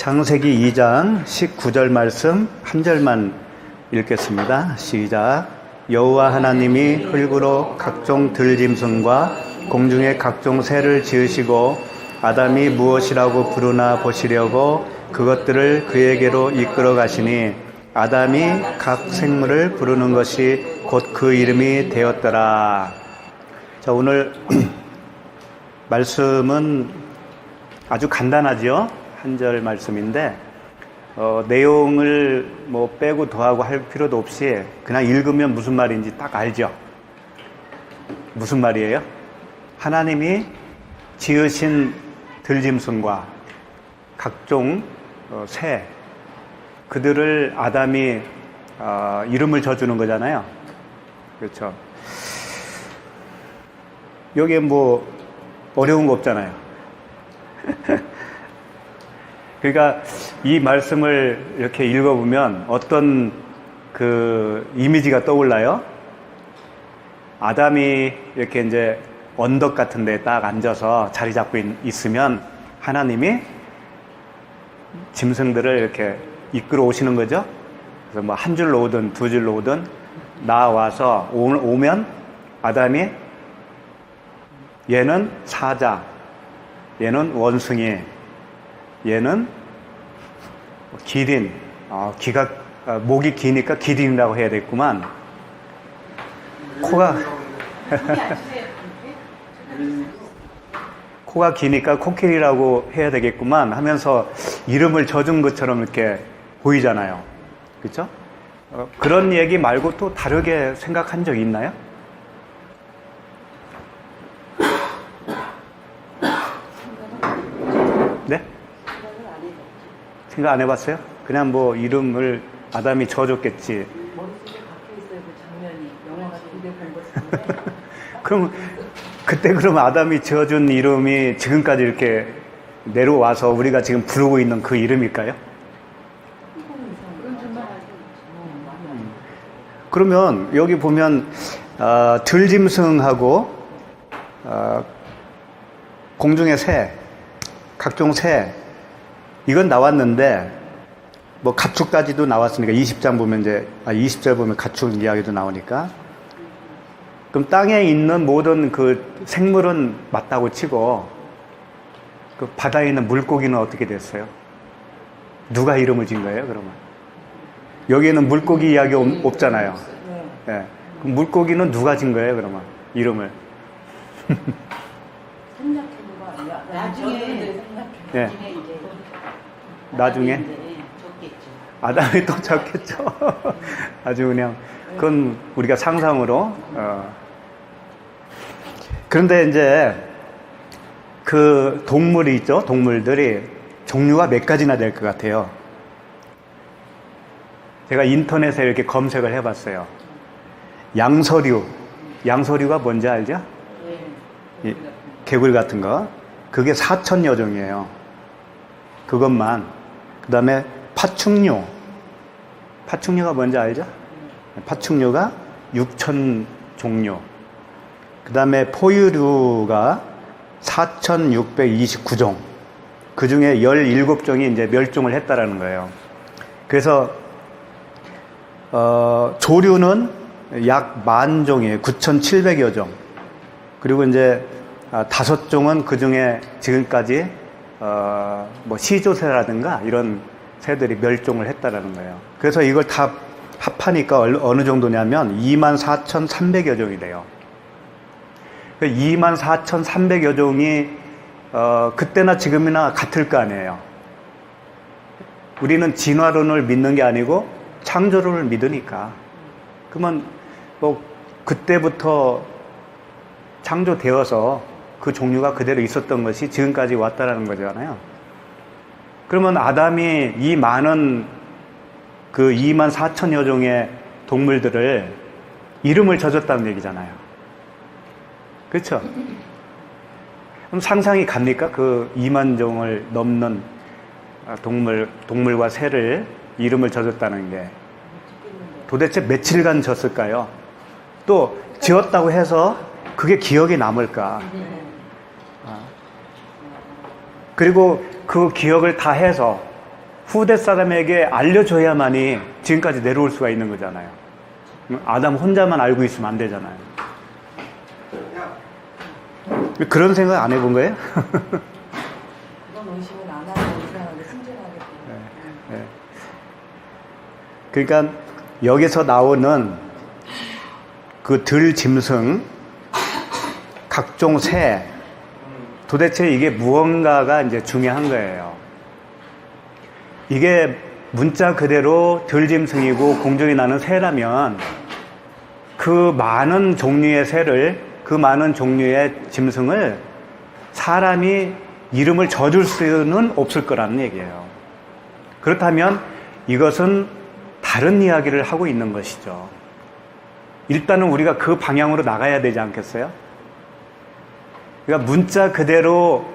창세기 2장 19절 말씀 한 절만 읽겠습니다. 시작. 여호와 하나님이 흙으로 각종 들짐승과 공중의 각종 새를 지으시고 아담이 무엇이라고 부르나 보시려고 그것들을 그에게로 이끌어 가시니 아담이 각 생물을 부르는 것이 곧 그 이름이 되었더라. 자, 오늘 말씀은 아주 간단하죠. 한 절 말씀인데 내용을 뭐 빼고 더하고 할 필요도 없이 그냥 읽으면 무슨 말인지 딱 알죠. 무슨 말이에요? 하나님이 지으신 들짐승과 각종 새, 그들을 아담이 이름을 져주는 거잖아요. 그렇죠. 여기에 뭐 어려운 거 없잖아요. 그러니까 이 말씀을 이렇게 읽어보면 어떤 그 이미지가 떠올라요? 아담이 이렇게 이제 언덕 같은 데 딱 앉아서 자리 잡고 있으면 하나님이 짐승들을 이렇게 이끌어 오시는 거죠. 그래서 뭐 한 줄로 오든 두 줄로 오든 나와서 오면 아담이 얘는 사자, 얘는 원숭이, 얘는 기린, 목이 기니까 기린이라고 해야 되겠구만. 코가 기니까 코끼리라고 해야 되겠구만 하면서 이름을 져준 것처럼 이렇게 보이잖아요. 그렇죠? 그런 얘기 말고 또 다르게 생각한 적 있나요? 네? 생각 안 해봤어요? 그냥 뭐 이름을 아담이 져줬겠지. 머릿속에 박혀있어요, 그 장면이. 영화 같은 데 본 것처럼. 그럼 그때 그럼 아담이 지어준 이름이 지금까지 이렇게 내려와서 우리가 지금 부르고 있는 그 이름일까요? 그러면 여기 보면 들짐승하고 공중의 새, 각종 새, 이건 나왔는데 뭐 가축까지도 나왔으니까 20장 보면 이제 20절 보면 가축 이야기도 나오니까, 그럼 땅에 있는 모든 그 생물은 맞다고 치고 그 바다에 있는 물고기는 어떻게 됐어요? 누가 이름을 진 거예요, 그러면? 여기에는 물고기 이야기 없잖아요. 네. 그럼 물고기는 누가 진 거예요, 그러면? 이름을? 네. 나중에? 아담이 또 졌겠죠. 아주 그냥, 그건 우리가 상상으로. 그런데 이제 그 동물이 있죠. 동물들이 종류가 몇 가지나 될 것 같아요. 제가 인터넷에 이렇게 검색을 해봤어요. 양서류. 양서류가 뭔지 알죠? 이 개구리 같은 거. 그게 4,000여 종이에요. 그것만. 그 다음에 파충류. 파충류가 뭔지 알죠? 파충류가 6,000 종류. 그 다음에 포유류가 4,629종. 그 중에 17종이 이제 멸종을 했다라는 거예요. 그래서, 조류는 약 10,000종이에요. 9,700여 종. 그리고 이제 5종은 그 중에 지금까지, 뭐 시조새라든가 이런 새들이 멸종을 했다라는 거예요. 그래서 이걸 다 합하니까 어느 정도냐면 24,300여 종이 돼요. 24,300여 종이 그때나 지금이나 같을 거 아니에요. 우리는 진화론을 믿는 게 아니고 창조론을 믿으니까. 그러면 뭐 그때부터 창조되어서 그 종류가 그대로 있었던 것이 지금까지 왔다라는 거잖아요. 그러면 아담이 이 많은 그 24,000여 종의 동물들을 이름을 져줬다는 얘기잖아요. 그렇죠? 그럼 상상이 갑니까? 그 2만 종을 넘는 동물과 새를 이름을 져줬다는 게 도대체 며칠간 졌을까요? 또 지었다고 해서 그게 기억에 남을까? 그리고 그 기억을 다 해서 후대 사람에게 알려줘야만이 지금까지 내려올 수가 있는 거잖아요. 아담 혼자만 알고 있으면 안 되잖아요. 그런 생각 안 해본 거예요? 그런 의심은 안 하고 이상하게 순진하게. 네. 그러니까 여기서 나오는 그 들짐승, 각종 새, 도대체 이게 무언가가 이제 중요한 거예요. 이게 문자 그대로 들짐승이고 공중에 나는 새라면 그 많은 종류의 새를, 그 많은 종류의 짐승을 사람이 이름을 져줄 수는 없을 거라는 얘기예요. 그렇다면 이것은 다른 이야기를 하고 있는 것이죠. 일단은 우리가 그 방향으로 나가야 되지 않겠어요? 그러니까 문자 그대로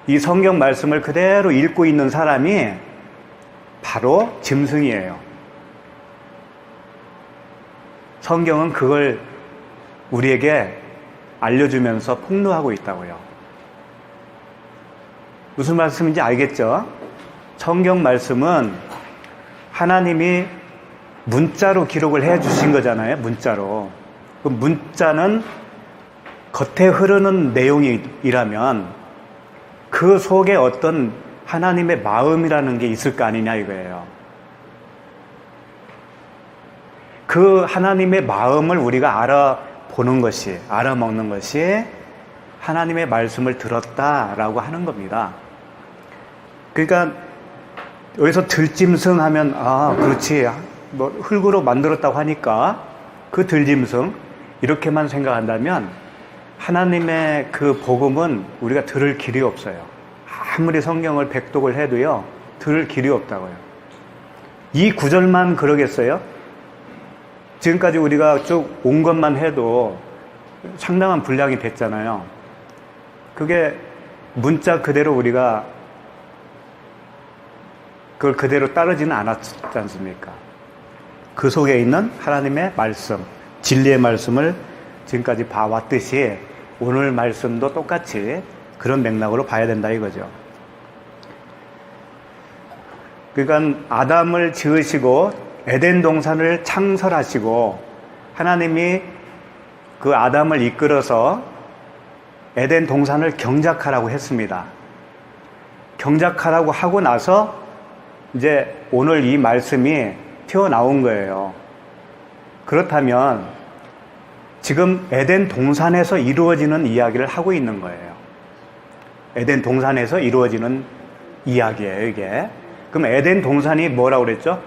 이 성경 말씀을 그대로 읽고 있는 사람이 바로 짐승이에요. 성경은 그걸 우리에게 알려주면서 폭로하고 있다고요. 무슨 말씀인지 알겠죠? 성경 말씀은 하나님이 문자로 기록을 해 주신 거잖아요. 문자로. 그 문자는 겉에 흐르는 내용이라면 그 속에 어떤 하나님의 마음이라는 게 있을 거 아니냐 이거예요. 그 하나님의 마음을 우리가 알아보는 것이, 알아먹는 것이 하나님의 말씀을 들었다라고 하는 겁니다. 그러니까 여기서 들짐승 하면 그렇지, 뭐 흙으로 만들었다고 하니까 그 들짐승 이렇게만 생각한다면 하나님의 그 복음은 우리가 들을 길이 없어요. 아무리 성경을 백독을 해도요, 들을 길이 없다고요. 이 구절만 그러겠어요? 지금까지 우리가 쭉 온 것만 해도 상당한 분량이 됐잖아요. 그게 문자 그대로 우리가 그걸 그대로 따르지는 않았지 않습니까? 그 속에 있는 하나님의 말씀, 진리의 말씀을 지금까지 봐왔듯이 오늘 말씀도 똑같이 그런 맥락으로 봐야 된다 이거죠. 그러니까 아담을 지으시고 에덴 동산을 창설하시고 하나님이 그 아담을 이끌어서 에덴 동산을 경작하라고 했습니다. 경작하라고 하고 나서 이제 오늘 이 말씀이 튀어나온 거예요. 그렇다면 지금 에덴 동산에서 이루어지는 이야기를 하고 있는 거예요. 에덴 동산에서 이루어지는 이야기예요, 이게. 그럼 에덴 동산이 뭐라고 그랬죠?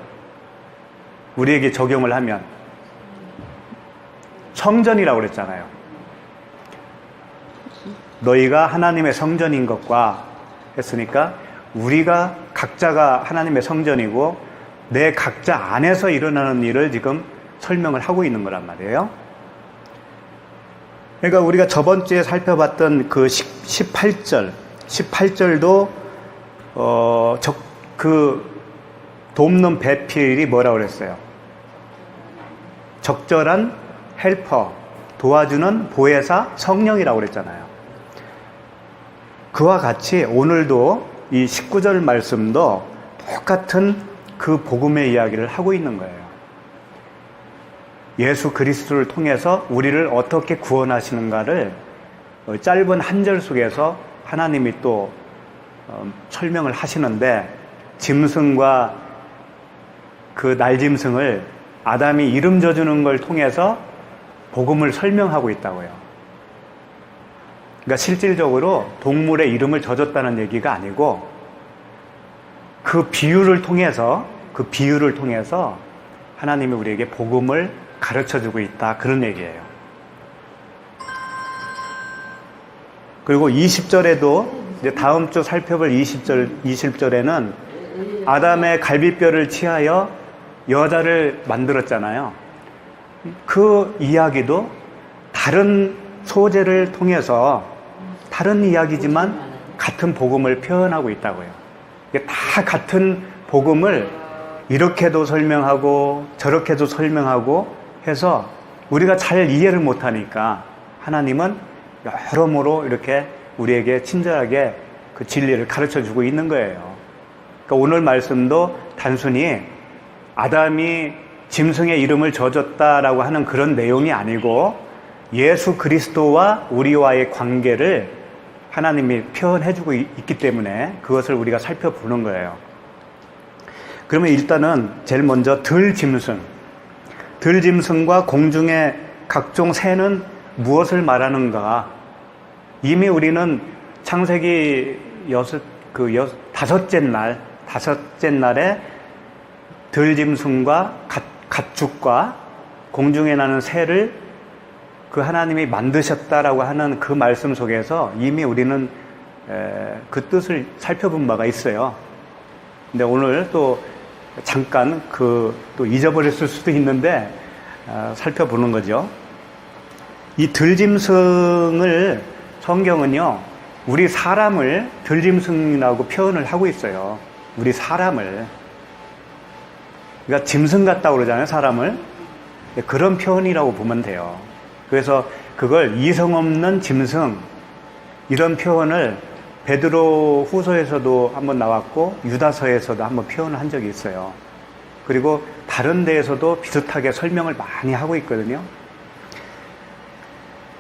우리에게 적용을 하면 성전이라고 그랬잖아요. 너희가 하나님의 성전인 것과 했으니까 우리가 각자가 하나님의 성전이고 내 각자 안에서 일어나는 일을 지금 설명을 하고 있는 거란 말이에요. 그러니까 우리가 저번 주에 살펴봤던 그 18절도 그 돕는 배필이 뭐라고 그랬어요? 적절한 헬퍼, 도와주는 보혜사, 성령이라고 그랬잖아요. 그와 같이 오늘도 이 19절 말씀도 똑같은 그 복음의 이야기를 하고 있는 거예요. 예수 그리스도를 통해서 우리를 어떻게 구원하시는가를 짧은 한 절 속에서 하나님이 또 설명을 하시는데 짐승과 그 날짐승을 아담이 이름 져주는 걸 통해서 복음을 설명하고 있다고요. 그러니까 실질적으로 동물의 이름을 져줬다는 얘기가 아니고 그 비유를 통해서 하나님이 우리에게 복음을 가르쳐주고 있다, 그런 얘기예요. 그리고 20절에도 이제 다음 주 살펴볼 20절에는 아담의 갈비뼈를 취하여 여자를 만들었잖아요. 그 이야기도 다른 소재를 통해서 다른 이야기지만 같은 복음을 표현하고 있다고요. 이게 다 같은 복음을 이렇게도 설명하고 저렇게도 설명하고 해서 우리가 잘 이해를 못하니까 하나님은 여러모로 이렇게 우리에게 친절하게 그 진리를 가르쳐주고 있는 거예요. 그러니까 오늘 말씀도 단순히 아담이 짐승의 이름을 져줬다라고 하는 그런 내용이 아니고 예수 그리스도와 우리와의 관계를 하나님이 표현해주고 있기 때문에 그것을 우리가 살펴보는 거예요. 그러면 일단은 제일 먼저 들짐승과 공중의 각종 새는 무엇을 말하는가? 이미 우리는 창세기 다섯째 날에 들짐승과 가축과 공중에 나는 새를 그 하나님이 만드셨다라고 하는 그 말씀 속에서 이미 우리는 그 뜻을 살펴본 바가 있어요. 근데 오늘 또 잠깐 또 잊어버렸을 수도 있는데 살펴보는 거죠. 이 들짐승을 성경은요, 우리 사람을 들짐승이라고 표현을 하고 있어요. 우리 사람을. 그러니까 짐승 같다고 그러잖아요, 사람을. 그런 표현이라고 보면 돼요. 그래서 그걸 이성 없는 짐승, 이런 표현을 베드로 후서에서도 한번 나왔고 유다서에서도 한번 표현을 한 적이 있어요. 그리고 다른 데에서도 비슷하게 설명을 많이 하고 있거든요.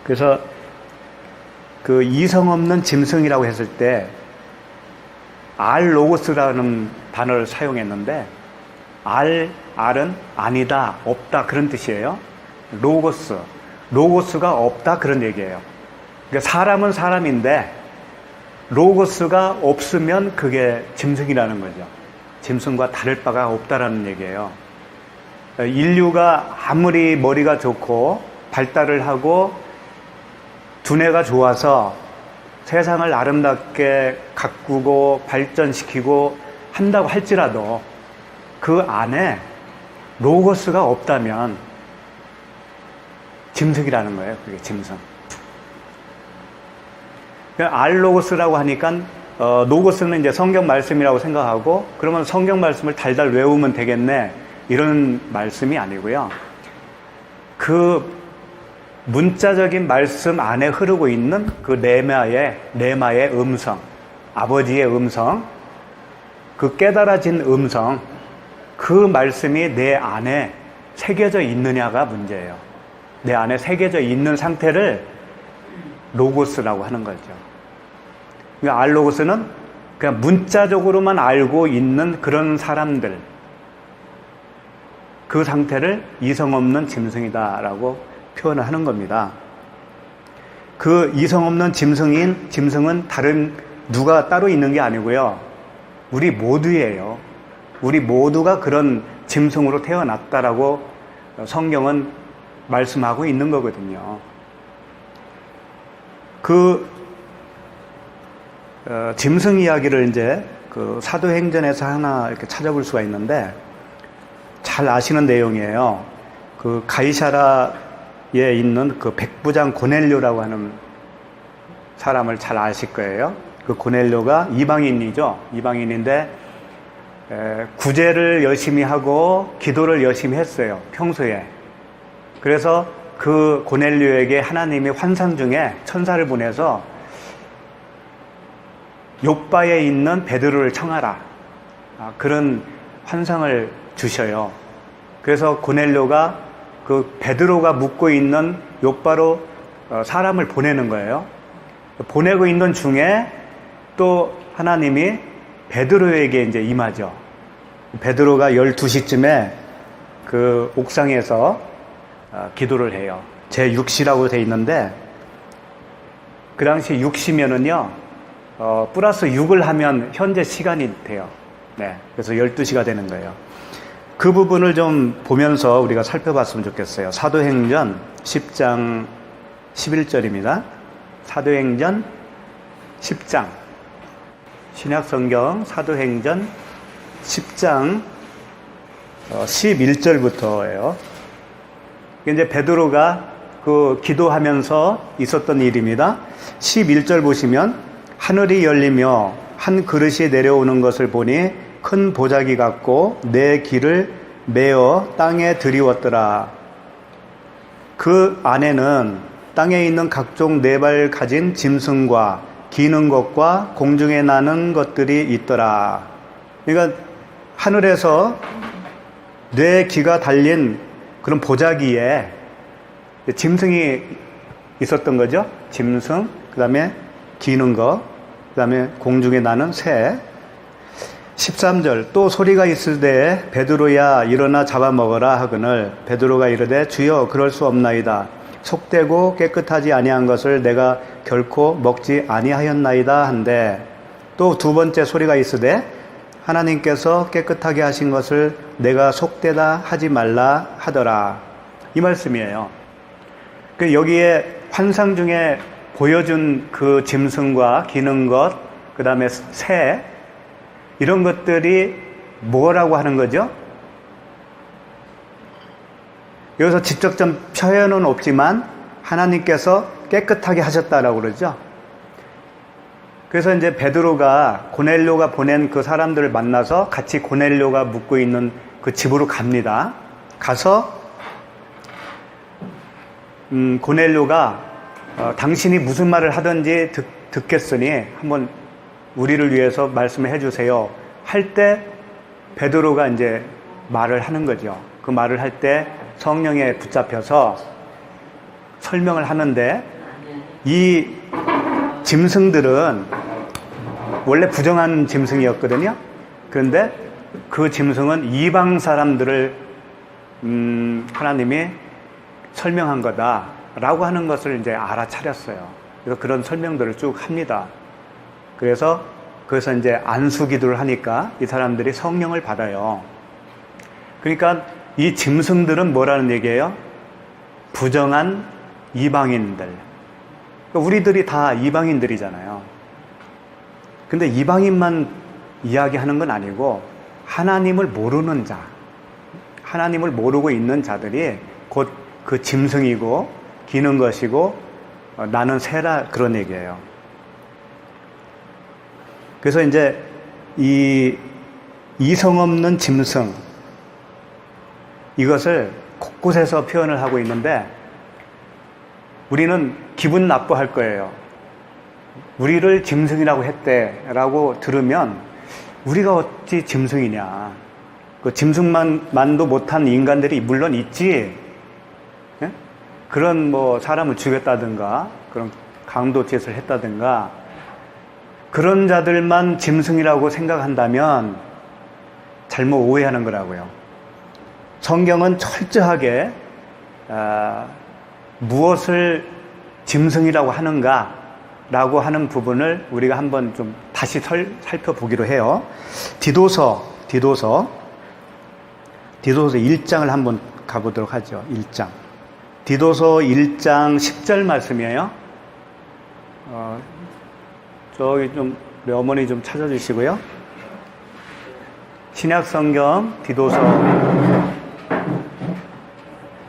그래서 그 이성 없는 짐승이라고 했을 때 알로고스라는 단어를 사용했는데 알은 아니다, 없다 그런 뜻이에요. 로고스가 없다 그런 얘기예요. 그러니까 사람은 사람인데 로고스가 없으면 그게 짐승이라는 거죠. 짐승과 다를 바가 없다라는 얘기예요. 인류가 아무리 머리가 좋고 발달을 하고 두뇌가 좋아서 세상을 아름답게 가꾸고 발전시키고 한다고 할지라도 그 안에 로고스가 없다면 짐승이라는 거예요. 그게 짐승. 알로고스라고 하니까 로고스는 이제 성경 말씀이라고 생각하고 그러면 성경 말씀을 달달 외우면 되겠네 이런 말씀이 아니고요. 그 문자적인 말씀 안에 흐르고 있는 그 레마의 음성, 아버지의 음성, 그 깨달아진 음성, 그 말씀이 내 안에 새겨져 있느냐가 문제예요. 내 안에 새겨져 있는 상태를 로고스라고 하는 거죠. 그러니까 알로고스는 그냥 문자적으로만 알고 있는 그런 사람들, 그 상태를 이성 없는 짐승이다라고 표현을 하는 겁니다. 그 이성 없는 짐승은 다른 누가 따로 있는 게 아니고요. 우리 모두예요. 우리 모두가 그런 짐승으로 태어났다라고 성경은 말씀하고 있는 거거든요. 짐승 이야기를 이제 그 사도행전에서 하나 이렇게 찾아볼 수가 있는데 잘 아시는 내용이에요. 그 가이사라에 있는 그 백부장 고넬료라고 하는 사람을 잘 아실 거예요. 그 고넬료가 이방인이죠. 이방인인데 구제를 열심히 하고 기도를 열심히 했어요. 평소에. 그래서 그 고넬료에게 하나님이 환상 중에 천사를 보내서 욥바에 있는 베드로를 청하라. 그런 환상을 주셔요. 그래서 고넬료가 그 베드로가 묵고 있는 욥바로 사람을 보내는 거예요. 보내고 있는 중에 또 하나님이 베드로에게 이제 임하죠. 베드로가 12시쯤에 그 옥상에서 기도를 해요. 제6시라고 돼 있는데 그 당시 6시면은요 플러스 6을 하면 현재 시간이 돼요. 네, 그래서 12시가 되는 거예요. 그 부분을 좀 보면서 우리가 살펴봤으면 좋겠어요. 사도행전 10장 11절입니다. 사도행전 10장 신약성경 사도행전 10장 11절부터예요. 이제 베드로가 그 기도하면서 있었던 일입니다. 11절 보시면 하늘이 열리며 한 그릇이 내려오는 것을 보니 큰 보자기 같고 내 길을 메어 땅에 들이웠더라. 그 안에는 땅에 있는 각종 네 발 가진 짐승과 기는 것과 공중에 나는 것들이 있더라. 그러니까 하늘에서 뇌 기가 달린 그런 보자기에 짐승이 있었던 거죠. 짐승, 그 다음에 기는 거, 그 다음에 공중에 나는 새. 13절 또 소리가 있을때 베드로야 일어나 잡아먹어라 하거늘 베드로가 이르되 주여 그럴 수 없나이다. 속되고 깨끗하지 아니한 것을 내가 결코 먹지 아니하였나이다 한데 또 두 번째 소리가 있으되 하나님께서 깨끗하게 하신 것을 내가 속되다 하지 말라 하더라. 이 말씀이에요. 여기에 환상 중에 보여준 그 짐승과 기는 것, 그 다음에 새, 이런 것들이 뭐라고 하는 거죠? 여기서 직접적 표현은 없지만 하나님께서 깨끗하게 하셨다라고 그러죠. 그래서 이제 베드로가 고넬료가 보낸 그 사람들을 만나서 같이 고넬료가 묵고 있는 그 집으로 갑니다. 가서 고넬료가 당신이 무슨 말을 하든지 듣겠으니 한번 우리를 위해서 말씀을 해주세요. 할 때 베드로가 이제 말을 하는 거죠. 그 말을 할 때 성령에 붙잡혀서 설명을 하는데 이 짐승들은 원래 부정한 짐승이었거든요. 그런데 그 짐승은 이방 사람들을 하나님이 설명한 거다라고 하는 것을 이제 알아차렸어요. 그래서 그런 설명들을 쭉 합니다. 그래서 거기서 이제 안수 기도를 하니까 이 사람들이 성령을 받아요. 그러니까 이 짐승들은 뭐라는 얘기예요? 부정한 이방인들. 우리들이 다 이방인들이잖아요. 근데 이방인만 이야기하는 건 아니고 하나님을 모르는 자, 하나님을 모르고 있는 자들이 곧 그 짐승이고 기는 것이고 나는 새라 그런 얘기예요. 그래서 이제 이 이성 없는 짐승 이것을 곳곳에서 표현을 하고 있는데 우리는 기분 나빠할 거예요. 우리를 짐승이라고 했대라고 들으면 우리가 어찌 짐승이냐. 그 짐승만도 못한 인간들이 물론 있지. 예? 그런 뭐 사람을 죽였다든가 그런 강도짓을 했다든가 그런 자들만 짐승이라고 생각한다면 잘못 오해하는 거라고요. 성경은 철저하게 무엇을 짐승이라고 하는가라고 하는 부분을 우리가 한번 좀 다시 살펴보기로 해요. 디도서 1장을 한번 가보도록 하죠. 1장. 디도서 1장 10절 말씀이에요. 저기 좀 우리 어머니 좀 찾아주시고요. 신약성경 디도서.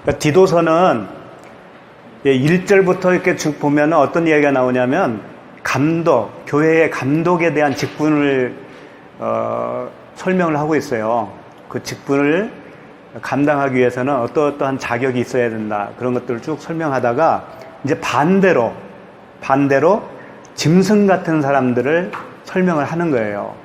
그러니까 디도서는 1절부터 이렇게 쭉 보면 어떤 이야기가 나오냐면 감독, 교회의 감독에 대한 직분을 설명을 하고 있어요. 그 직분을 감당하기 위해서는 어떠한 자격이 있어야 된다. 그런 것들을 쭉 설명하다가 이제 반대로 짐승 같은 사람들을 설명을 하는 거예요.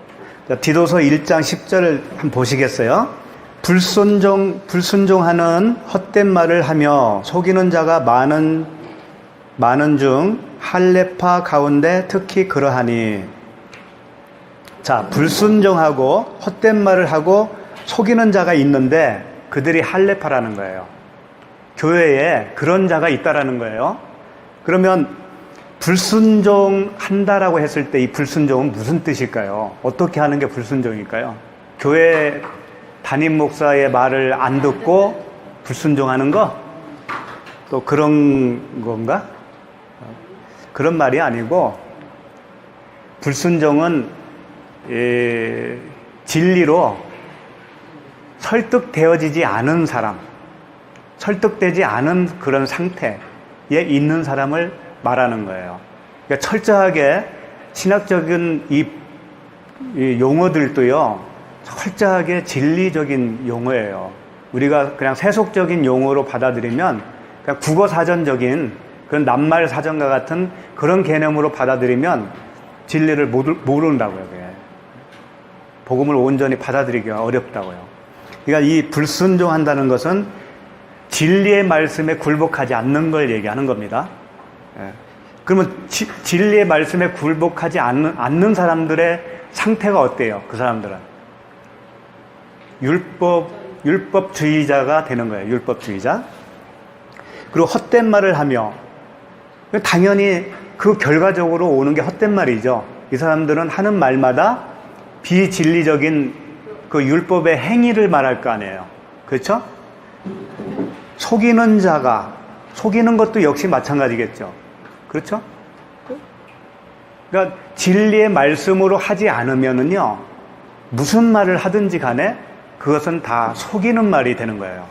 디도서 1장 10절을 한번 보시겠어요? 불순종하는 헛된 말을 하며 속이는 자가 많은 중 할례파 가운데 특히 그러하니. 자, 불순종하고 헛된 말을 하고 속이는 자가 있는데 그들이 할례파라는 거예요. 교회에 그런 자가 있다라는 거예요. 그러면 불순종한다라고 했을 때 이 불순종은 무슨 뜻일까요? 어떻게 하는 게 불순종일까요? 교회 담임 목사의 말을 안 듣고 불순종하는 거? 또 그런 건가? 그런 말이 아니고 불순종은 진리로 설득되어지지 않은 사람, 설득되지 않은 그런 상태에 있는 사람을 말하는 거예요. 그러니까 철저하게 신학적인 이 용어들도요, 철저하게 진리적인 용어예요. 우리가 그냥 세속적인 용어로 받아들이면 그냥 국어사전적인 그런 낱말 사전과 같은 그런 개념으로 받아들이면 진리를 모른다고요. 그게. 복음을 온전히 받아들이기가 어렵다고요. 그러니까 이 불순종한다는 것은 진리의 말씀에 굴복하지 않는 걸 얘기하는 겁니다. 예. 그러면 진리의 말씀에 굴복하지 않는 사람들의 상태가 어때요? 그 사람들은 율법주의자가 되는 거예요. 율법주의자. 그리고 헛된 말을 하며, 당연히 그 결과적으로 오는 게 헛된 말이죠. 이 사람들은 하는 말마다 비진리적인 그 율법의 행위를 말할 거 아니에요. 그렇죠? 속이는 자가, 속이는 것도 역시 마찬가지겠죠. 그렇죠? 그러니까 진리의 말씀으로 하지 않으면은요, 무슨 말을 하든지 간에 그것은 다 속이는 말이 되는 거예요.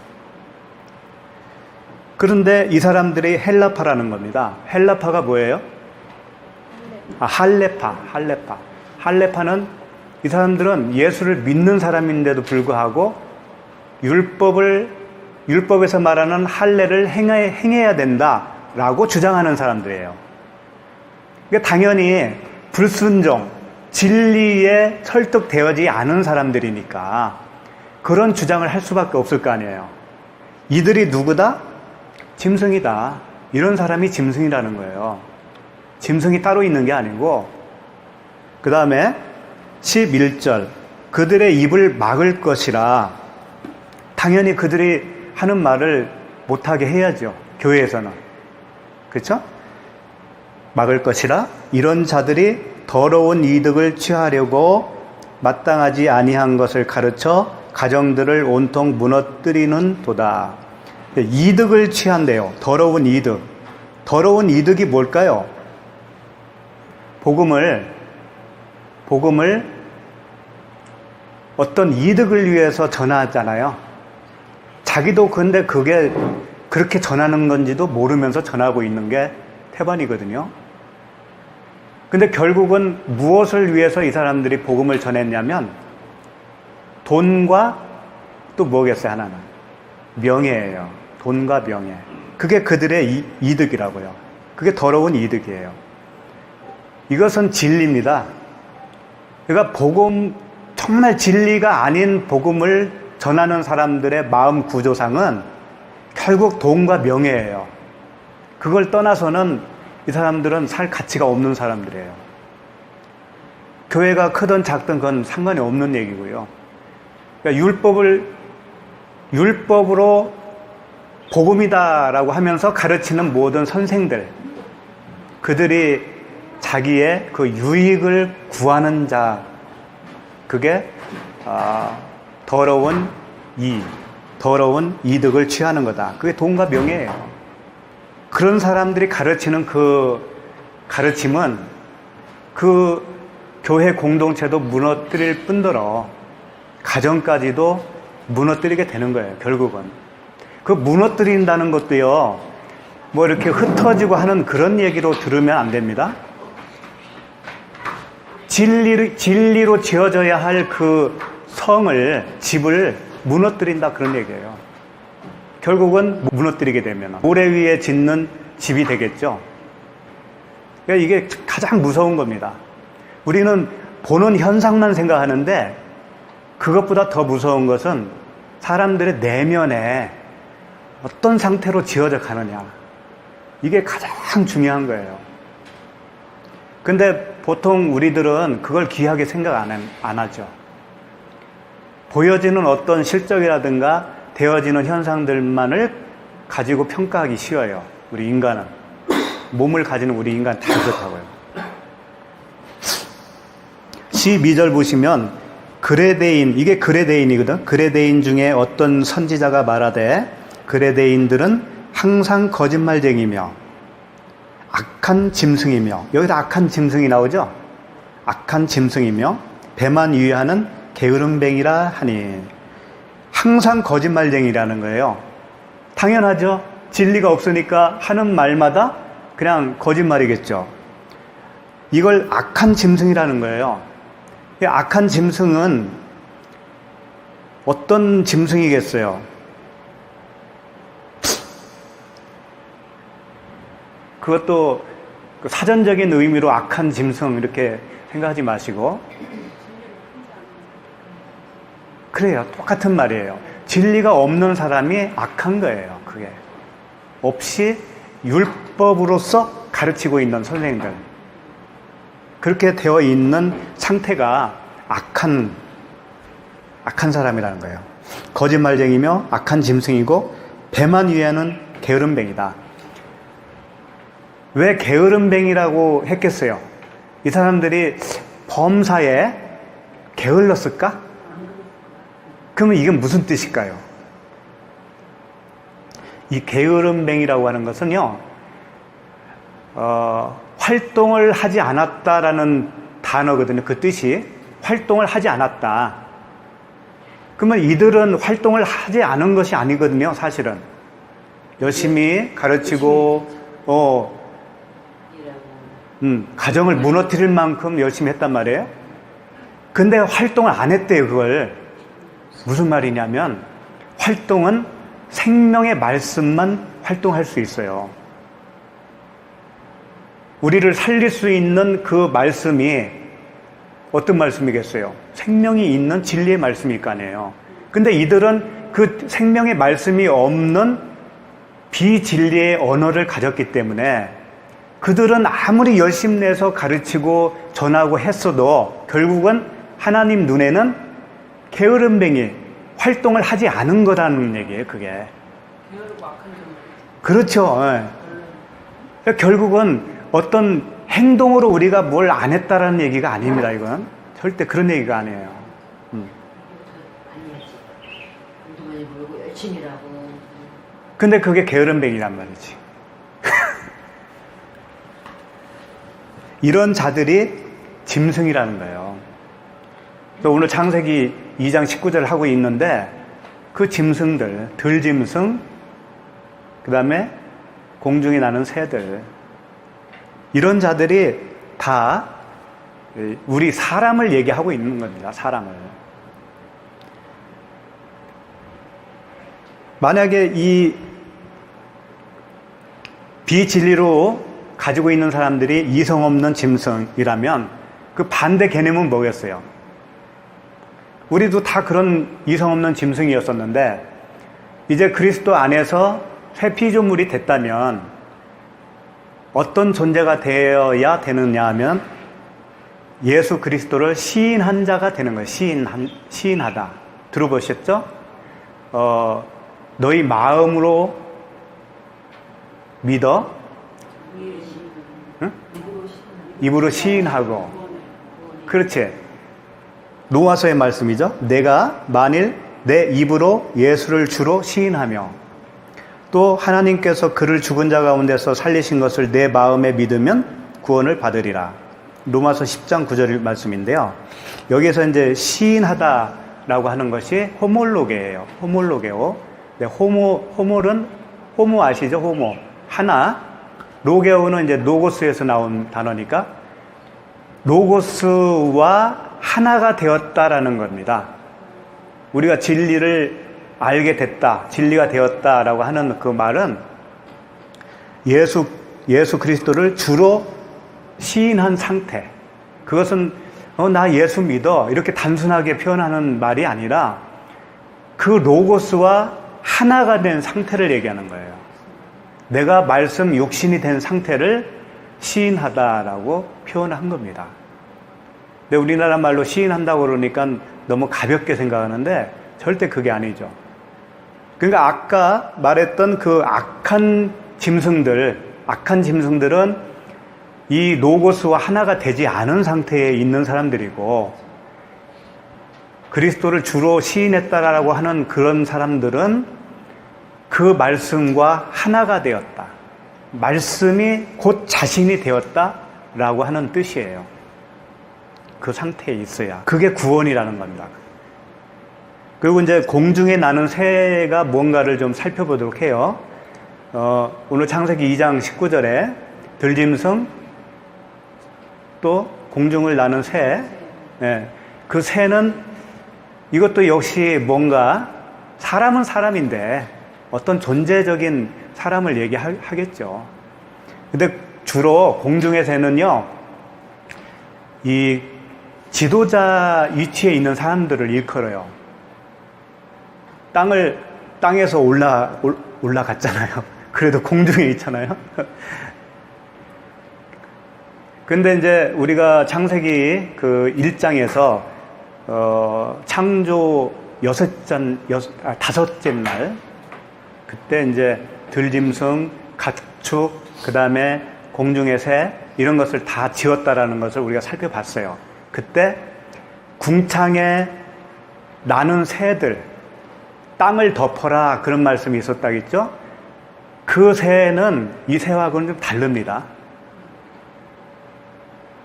그런데 이 사람들이 헬라파라는 겁니다. 헬라파가 뭐예요? 할레파. 할레파는 이 사람들은 예수를 믿는 사람인데도 불구하고 율법에서 말하는 할례를 행해야 된다라고 주장하는 사람들이에요. 그러니까 당연히 불순종, 진리에 설득되어지 않은 사람들이니까 그런 주장을 할 수밖에 없을 거 아니에요. 이들이 누구다? 짐승이다. 이런 사람이 짐승이라는 거예요. 짐승이 따로 있는 게 아니고, 그 다음에 11절, 그들의 입을 막을 것이라. 당연히 그들이 하는 말을 못하게 해야죠. 교회에서는. 그렇죠? 막을 것이라. 이런 자들이 더러운 이득을 취하려고 마땅하지 아니한 것을 가르쳐 가정들을 온통 무너뜨리는 도다. 이득을 취한대요. 더러운 이득. 더러운 이득이 뭘까요? 복음을 어떤 이득을 위해서 전하잖아요. 자기도 근데 그게 그렇게 전하는 건지도 모르면서 전하고 있는 게 태반이거든요. 근데 결국은 무엇을 위해서 이 사람들이 복음을 전했냐면 돈과 또 뭐겠어요, 하나는? 명예예요. 돈과 명예. 그게 그들의 이득이라고요. 그게 더러운 이득이에요. 이것은 진리입니다. 그러니까 정말 진리가 아닌 복음을 전하는 사람들의 마음 구조상은 결국 돈과 명예예요. 그걸 떠나서는 이 사람들은 살 가치가 없는 사람들이에요. 교회가 크든 작든 그건 상관이 없는 얘기고요. 그러니까 율법으로 복음이다라고 하면서 가르치는 모든 선생들, 그들이 자기의 그 유익을 구하는 자, 그게 더러운 이득을 취하는 거다. 그게 돈과 명예예요. 그런 사람들이 가르치는 그 가르침은 그 교회 공동체도 무너뜨릴 뿐더러 가정까지도 무너뜨리게 되는 거예요. 결국은 그 무너뜨린다는 것도요, 뭐 이렇게 흩어지고 하는 그런 얘기로 들으면 안 됩니다. 진리로 지어져야 할 그 집을 무너뜨린다, 그런 얘기예요. 결국은 무너뜨리게 되면 모래 위에 짓는 집이 되겠죠. 그러니까 이게 가장 무서운 겁니다. 우리는 보는 현상만 생각하는데 그것보다 더 무서운 것은 사람들의 내면에 어떤 상태로 지어져 가느냐, 이게 가장 중요한 거예요. 근데 보통 우리들은 그걸 귀하게 생각 안 하죠. 보여지는 어떤 실적이라든가 되어지는 현상들만을 가지고 평가하기 쉬워요. 우리 인간은. 몸을 가지는 우리 인간 다 그렇다고요. 12절 보시면 그레데인, 이게 그레데인이거든. 그레데인 중에 어떤 선지자가 말하되 그레데인들은 항상 거짓말쟁이며 악한 짐승이며, 여기다 악한 짐승이 나오죠? 악한 짐승이며 배만 유의하는 게으름뱅이라 하니, 항상 거짓말쟁이라는 거예요. 당연하죠. 진리가 없으니까 하는 말마다 그냥 거짓말이겠죠. 이걸 악한 짐승이라는 거예요. 이 악한 짐승은 어떤 짐승이겠어요? 그것도 사전적인 의미로 악한 짐승 이렇게 생각하지 마시고, 그래요. 똑같은 말이에요. 진리가 없는 사람이 악한 거예요. 그게. 없이 율법으로서 가르치고 있는 선생님들. 그렇게 되어 있는 상태가 악한 사람이라는 거예요. 거짓말쟁이며 악한 짐승이고 배만 위에는 게으름뱅이다. 왜 게으름뱅이라고 했겠어요? 이 사람들이 범사에 게을렀을까? 그러면 이게 무슨 뜻일까요? 이 게으름뱅이라고 하는 것은요, 활동을 하지 않았다라는 단어거든요. 그 뜻이 활동을 하지 않았다. 그러면 이들은 활동을 하지 않은 것이 아니거든요. 사실은 열심히 가르치고 가정을 무너뜨릴 만큼 열심히 했단 말이에요. 근데 활동을 안 했대요. 그걸 무슨 말이냐면 활동은 생명의 말씀만 활동할 수 있어요. 우리를 살릴 수 있는 그 말씀이 어떤 말씀이겠어요? 생명이 있는 진리의 말씀일 거 아니에요. 근데 이들은 그 생명의 말씀이 없는 비진리의 언어를 가졌기 때문에 그들은 아무리 열심 내서 가르치고 전하고 했어도 결국은 하나님 눈에는 게으름뱅이, 활동을 하지 않은 거라는 얘기예요. 그게. 게으르고 악한 점. 그렇죠. 예. 결국은 어떤 행동으로 우리가 뭘 안 했다라는 얘기가 아닙니다. 이건 절대 그런 얘기가 아니에요. 아니야지. 돈도 많이 벌고 열심히 일하고. 근데 그게 게으름뱅이란 말이지. 이런 자들이 짐승이라는 거예요. 그래서 오늘 창세기 2장 19절을 하고 있는데 그 짐승들, 들짐승, 그 다음에 공중에 나는 새들, 이런 자들이 다 우리 사람을 얘기하고 있는 겁니다. 사람을. 만약에 이 비진리로 가지고 있는 사람들이 이성 없는 짐승이라면 그 반대 개념은 뭐겠어요? 우리도 다 그런 이성 없는 짐승이었었는데 이제 그리스도 안에서 새 피조물이 됐다면 어떤 존재가 되어야 되느냐 하면 예수 그리스도를 시인한 자가 되는 거예요. 시인하다. 들어보셨죠? 너희 마음으로 믿어, 응? 입으로 시인하고. 그렇지. 로마서의 말씀이죠. 내가 만일 내 입으로 예수를 주로 시인하며 또 하나님께서 그를 죽은 자 가운데서 살리신 것을 내 마음에 믿으면 구원을 받으리라. 로마서 10장 9절 말씀인데요. 여기에서 이제 시인하다라고 하는 것이 호몰로게예요. 호몰로게오. 네, 호몰은 호모 아시죠? 호모. 하나. 로게오는 이제 로고스에서 나온 단어니까 로고스와 하나가 되었다라는 겁니다. 우리가 진리를 알게 됐다, 진리가 되었다라고 하는 그 말은 예수 그리스도를 주로 시인한 상태. 그것은 나 예수 믿어 이렇게 단순하게 표현하는 말이 아니라 그 로고스와 하나가 된 상태를 얘기하는 거예요. 내가 말씀 육신이 된 상태를 시인하다라고 표현한 겁니다. 근데 우리나라 말로 시인한다고 그러니까 너무 가볍게 생각하는데 절대 그게 아니죠. 그러니까 아까 말했던 그 악한 짐승들은 이 로고스와 하나가 되지 않은 상태에 있는 사람들이고 그리스도를 주로 시인했다라고 하는 그런 사람들은 그 말씀과 하나가 되었다. 말씀이 곧 자신이 되었다라고 하는 뜻이에요. 그 상태에 있어야. 그게 구원이라는 겁니다. 그리고 이제 공중에 나는 새가 뭔가를 좀 살펴보도록 해요. 오늘 창세기 2장 19절에 들짐승 또 공중을 나는 새. 네. 그 새는 이것도 역시 뭔가 사람은 사람인데 어떤 존재적인 사람을 얘기하겠죠. 근데 주로 공중의 새는요, 이 지도자 위치에 있는 사람들을 일컬어요. 땅에서 올라갔잖아요. 그래도 공중에 있잖아요. 근데 이제 우리가 창세기 그 1장에서 창조 다섯째 날, 그때 이제 들짐승, 가축, 그 다음에 공중의 새, 이런 것을 다 지었다라는 것을 우리가 살펴봤어요. 그때 궁창에 나는 새들, 땅을 덮어라, 그런 말씀이 있었다겠죠? 그 새는 이 새하고는 좀 다릅니다.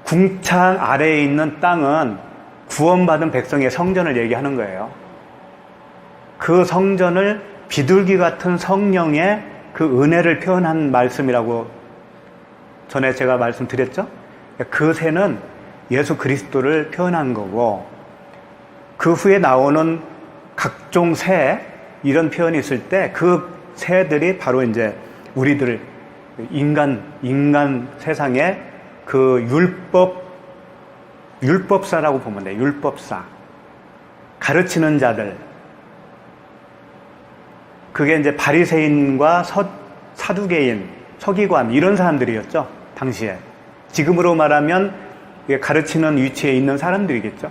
궁창 아래에 있는 땅은 구원받은 백성의 성전을 얘기하는 거예요. 그 성전을 비둘기 같은 성령의 그 은혜를 표현한 말씀이라고 전에 제가 말씀드렸죠? 그 새는 예수 그리스도를 표현한 거고, 그 후에 나오는 각종 새, 이런 표현이 있을 때 그 새들이 바로 이제 우리들 인간 세상에 그 율법사라고 보면 돼요. 율법사. 가르치는 자들. 그게 이제 바리새인과 사두개인, 서기관, 이런 사람들이었죠. 당시에. 지금으로 말하면 가르치는 위치에 있는 사람들이겠죠.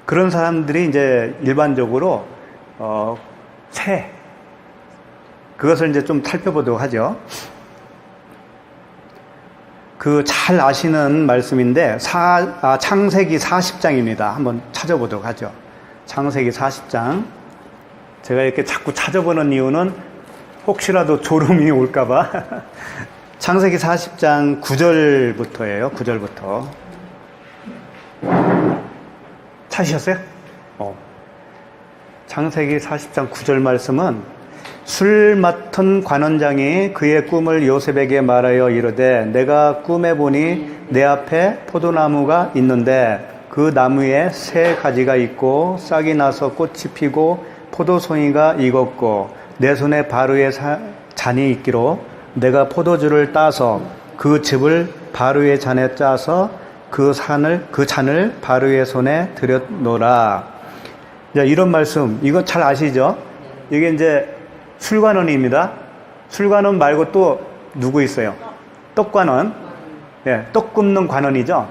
그런 사람들이 이제 일반적으로 그것을 이제 좀 살펴보도록 하죠. 그 잘 아시는 말씀인데 창세기 40장입니다. 한번 찾아보도록 하죠. 창세기 40장. 제가 이렇게 자꾸 찾아보는 이유는 혹시라도 졸음이 올까봐. 창세기 40장 9절부터예요. 9절부터. 찾으셨어요? 창세기 40장 9절 말씀은 술 맡은 관원장이 그의 꿈을 요셉에게 말하여 이르되 내가 꿈에 보니 내 앞에 포도나무가 있는데 그 나무에 새 가지가 있고 싹이 나서 꽃이 피고 포도송이가 익었고 내 손에 바로의 잔이 있기로 내가 포도주를 따서 그 즙을 바로의 잔에 짜서 그 잔을 바로의 손에 들여놓으라. 이런 말씀, 이거 잘 아시죠? 이게 이제 술관원입니다. 술관원 말고 또 누구 있어요? 떡관원. 예, 떡 굽는 관원이죠.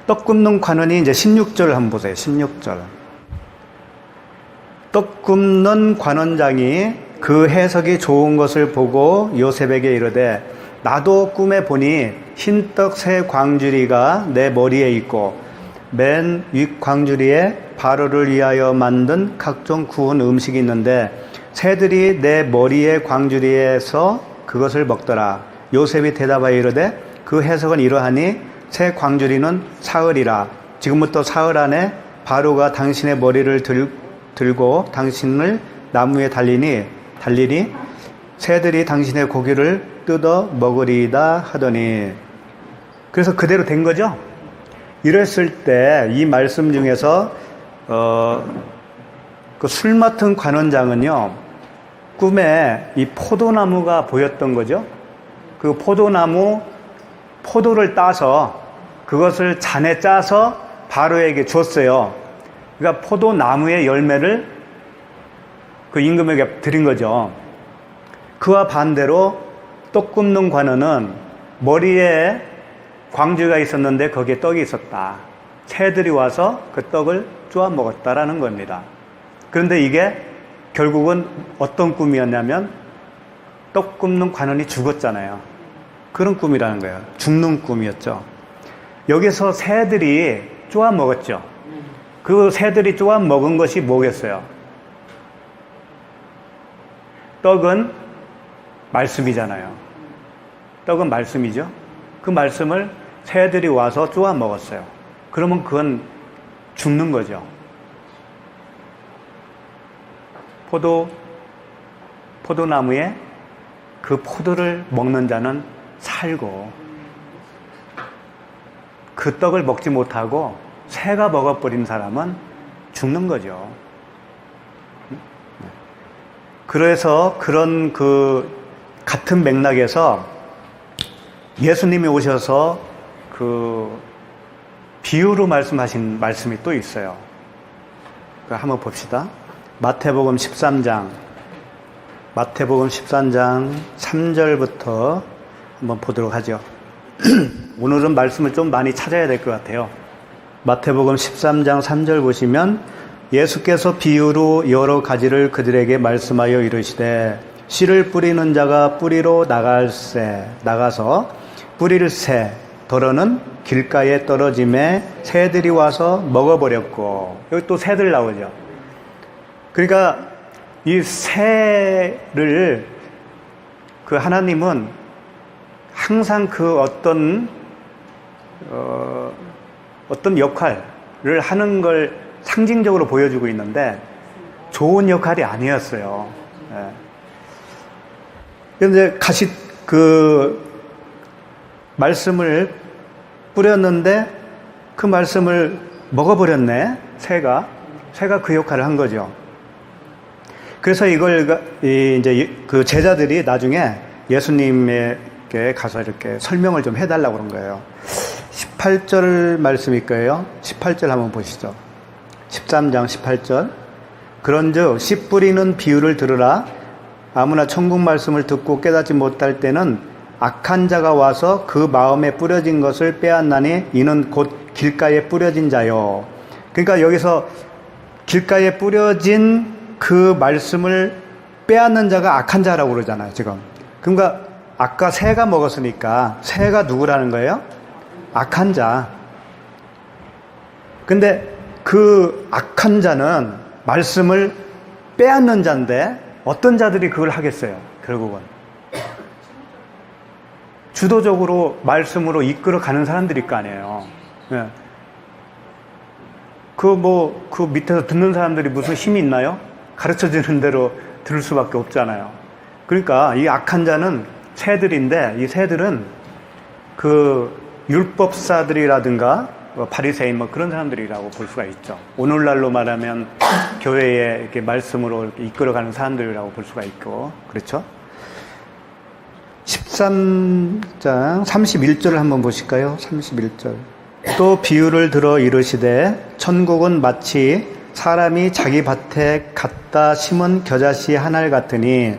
떡 굽는 관원이 이제 16절 한번 보세요. 16절. 떡 굽는 관원장이 그 해석이 좋은 것을 보고 요셉에게 이르되 나도 꿈에 보니 흰떡 새 광주리가 내 머리에 있고 맨 윗 광주리에 바로를 위하여 만든 각종 구운 음식이 있는데 새들이 내 머리의 광주리에서 그것을 먹더라. 요셉이 대답하여 이르되 그 해석은 이러하니 새 광주리는 사흘이라. 지금부터 사흘 안에 바로가 당신의 머리를 들고 당신을 나무에 달리니 새들이 당신의 고기를 뜯어 먹으리이다 하더니. 그래서 그대로 된 거죠. 이랬을 때 이 말씀 중에서 그 술 맡은 관원장은요, 꿈에 이 포도나무가 보였던 거죠. 그 포도를 따서 그것을 잔에 짜서 바로에게 줬어요. 그러니까 포도나무의 열매를 그 임금에게 드린 거죠. 그와 반대로 떡 굽는 관원은 머리에 광주가 있었는데 거기에 떡이 있었다. 새들이 와서 그 떡을 쪼아 먹었다라는 겁니다. 그런데 이게 결국은 어떤 꿈이었냐면 떡 굽는 관원이 죽었잖아요. 그런 꿈이라는 거예요. 죽는 꿈이었죠. 여기서 새들이 쪼아 먹었죠. 그 새들이 쪼아 먹은 것이 뭐겠어요? 떡은 말씀이잖아요. 떡은 말씀이죠. 그 말씀을 새들이 와서 쪼아 먹었어요. 그러면 그건 죽는 거죠. 포도나무에 그 포도를 먹는 자는 살고 그 떡을 먹지 못하고 새가 먹어버린 사람은 죽는 거죠. 그래서 그런 그 같은 맥락에서 예수님이 오셔서 그 비유로 말씀하신 말씀이 또 있어요. 한번 봅시다. 마태복음 13장 3절부터 한번 보도록 하죠. 오늘은 말씀을 좀 많이 찾아야 될 것 같아요. 마태복음 13장 3절 보시면 예수께서 비유로 여러 가지를 그들에게 말씀하여 이르시되 씨를 뿌리는 자가 뿌리로 나가서 뿌릴새 더러는 길가에 떨어짐에 새들이 와서 먹어버렸고, 여기 또 새들 나오죠. 그러니까 이 새를 그 하나님은 항상 그 어떤 역할을 하는 걸 상징적으로 보여주고 있는데 좋은 역할이 아니었어요. 그런데 말씀을 뿌렸는데 그 말씀을 먹어버렸네. 새가 그 역할을 한 거죠. 그래서 이걸 이제 그 제자들이 나중에 예수님에게 가서 이렇게 설명을 좀 해달라고 그런 거예요. 18절 말씀일 거예요. 18절 한번 보시죠. 13장 18절. 그런즉 씨 뿌리는 비유를 들으라. 아무나 천국 말씀을 듣고 깨닫지 못할 때는 악한 자가 와서 그 마음에 뿌려진 것을 빼앗나니 이는 곧 길가에 뿌려진 자요. 그러니까 여기서 길가에 뿌려진 그 말씀을 빼앗는 자가 악한 자라고 그러잖아요, 지금. 그러니까 아까 새가 먹었으니까 새가 누구라는 거예요? 악한 자. 근데 그 악한 자는 말씀을 빼앗는 자인데 어떤 자들이 그걸 하겠어요, 결국은? 주도적으로 말씀으로 이끌어 가는 사람들일 거 아니에요. 예. 그 밑에서 듣는 사람들이 무슨 힘이 있나요? 가르쳐 주는 대로 들을 수밖에 없잖아요. 그러니까 이 악한 자는 새들인데, 이 새들은 그 율법사들이라든가 바리새인 그런 사람들이라고 볼 수가 있죠. 오늘날로 말하면 교회에 이렇게 말씀으로 이렇게 이끌어가는 사람들이라고 볼 수가 있고, 그렇죠? 13장 31절을 한번 보실까요? 31절. 또 비유를 들어 이르시되 천국은 마치 사람이 자기 밭에 갖다 심은 겨자씨 한 알 같으니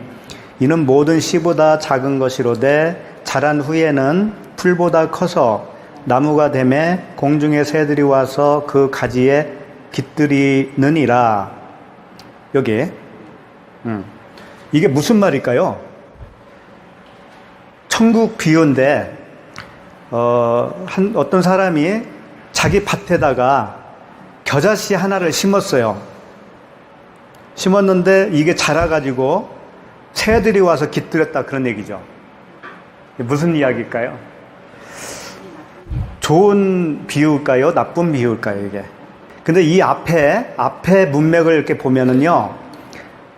이는 모든 씨보다 작은 것이로되 자란 후에는 풀보다 커서 나무가 되매 공중의 새들이 와서 그 가지에 깃들이느니라. 여기 이게 무슨 말일까요? 천국 비유인데 어떤 사람이 자기 밭에다가 겨자씨 하나를 심었어요. 심었는데 이게 자라가지고 새들이 와서 깃들였다, 그런 얘기죠. 무슨 이야기일까요? 좋은 비유일까요? 나쁜 비유일까요, 이게? 근데 이 앞에 문맥을 이렇게 보면은요,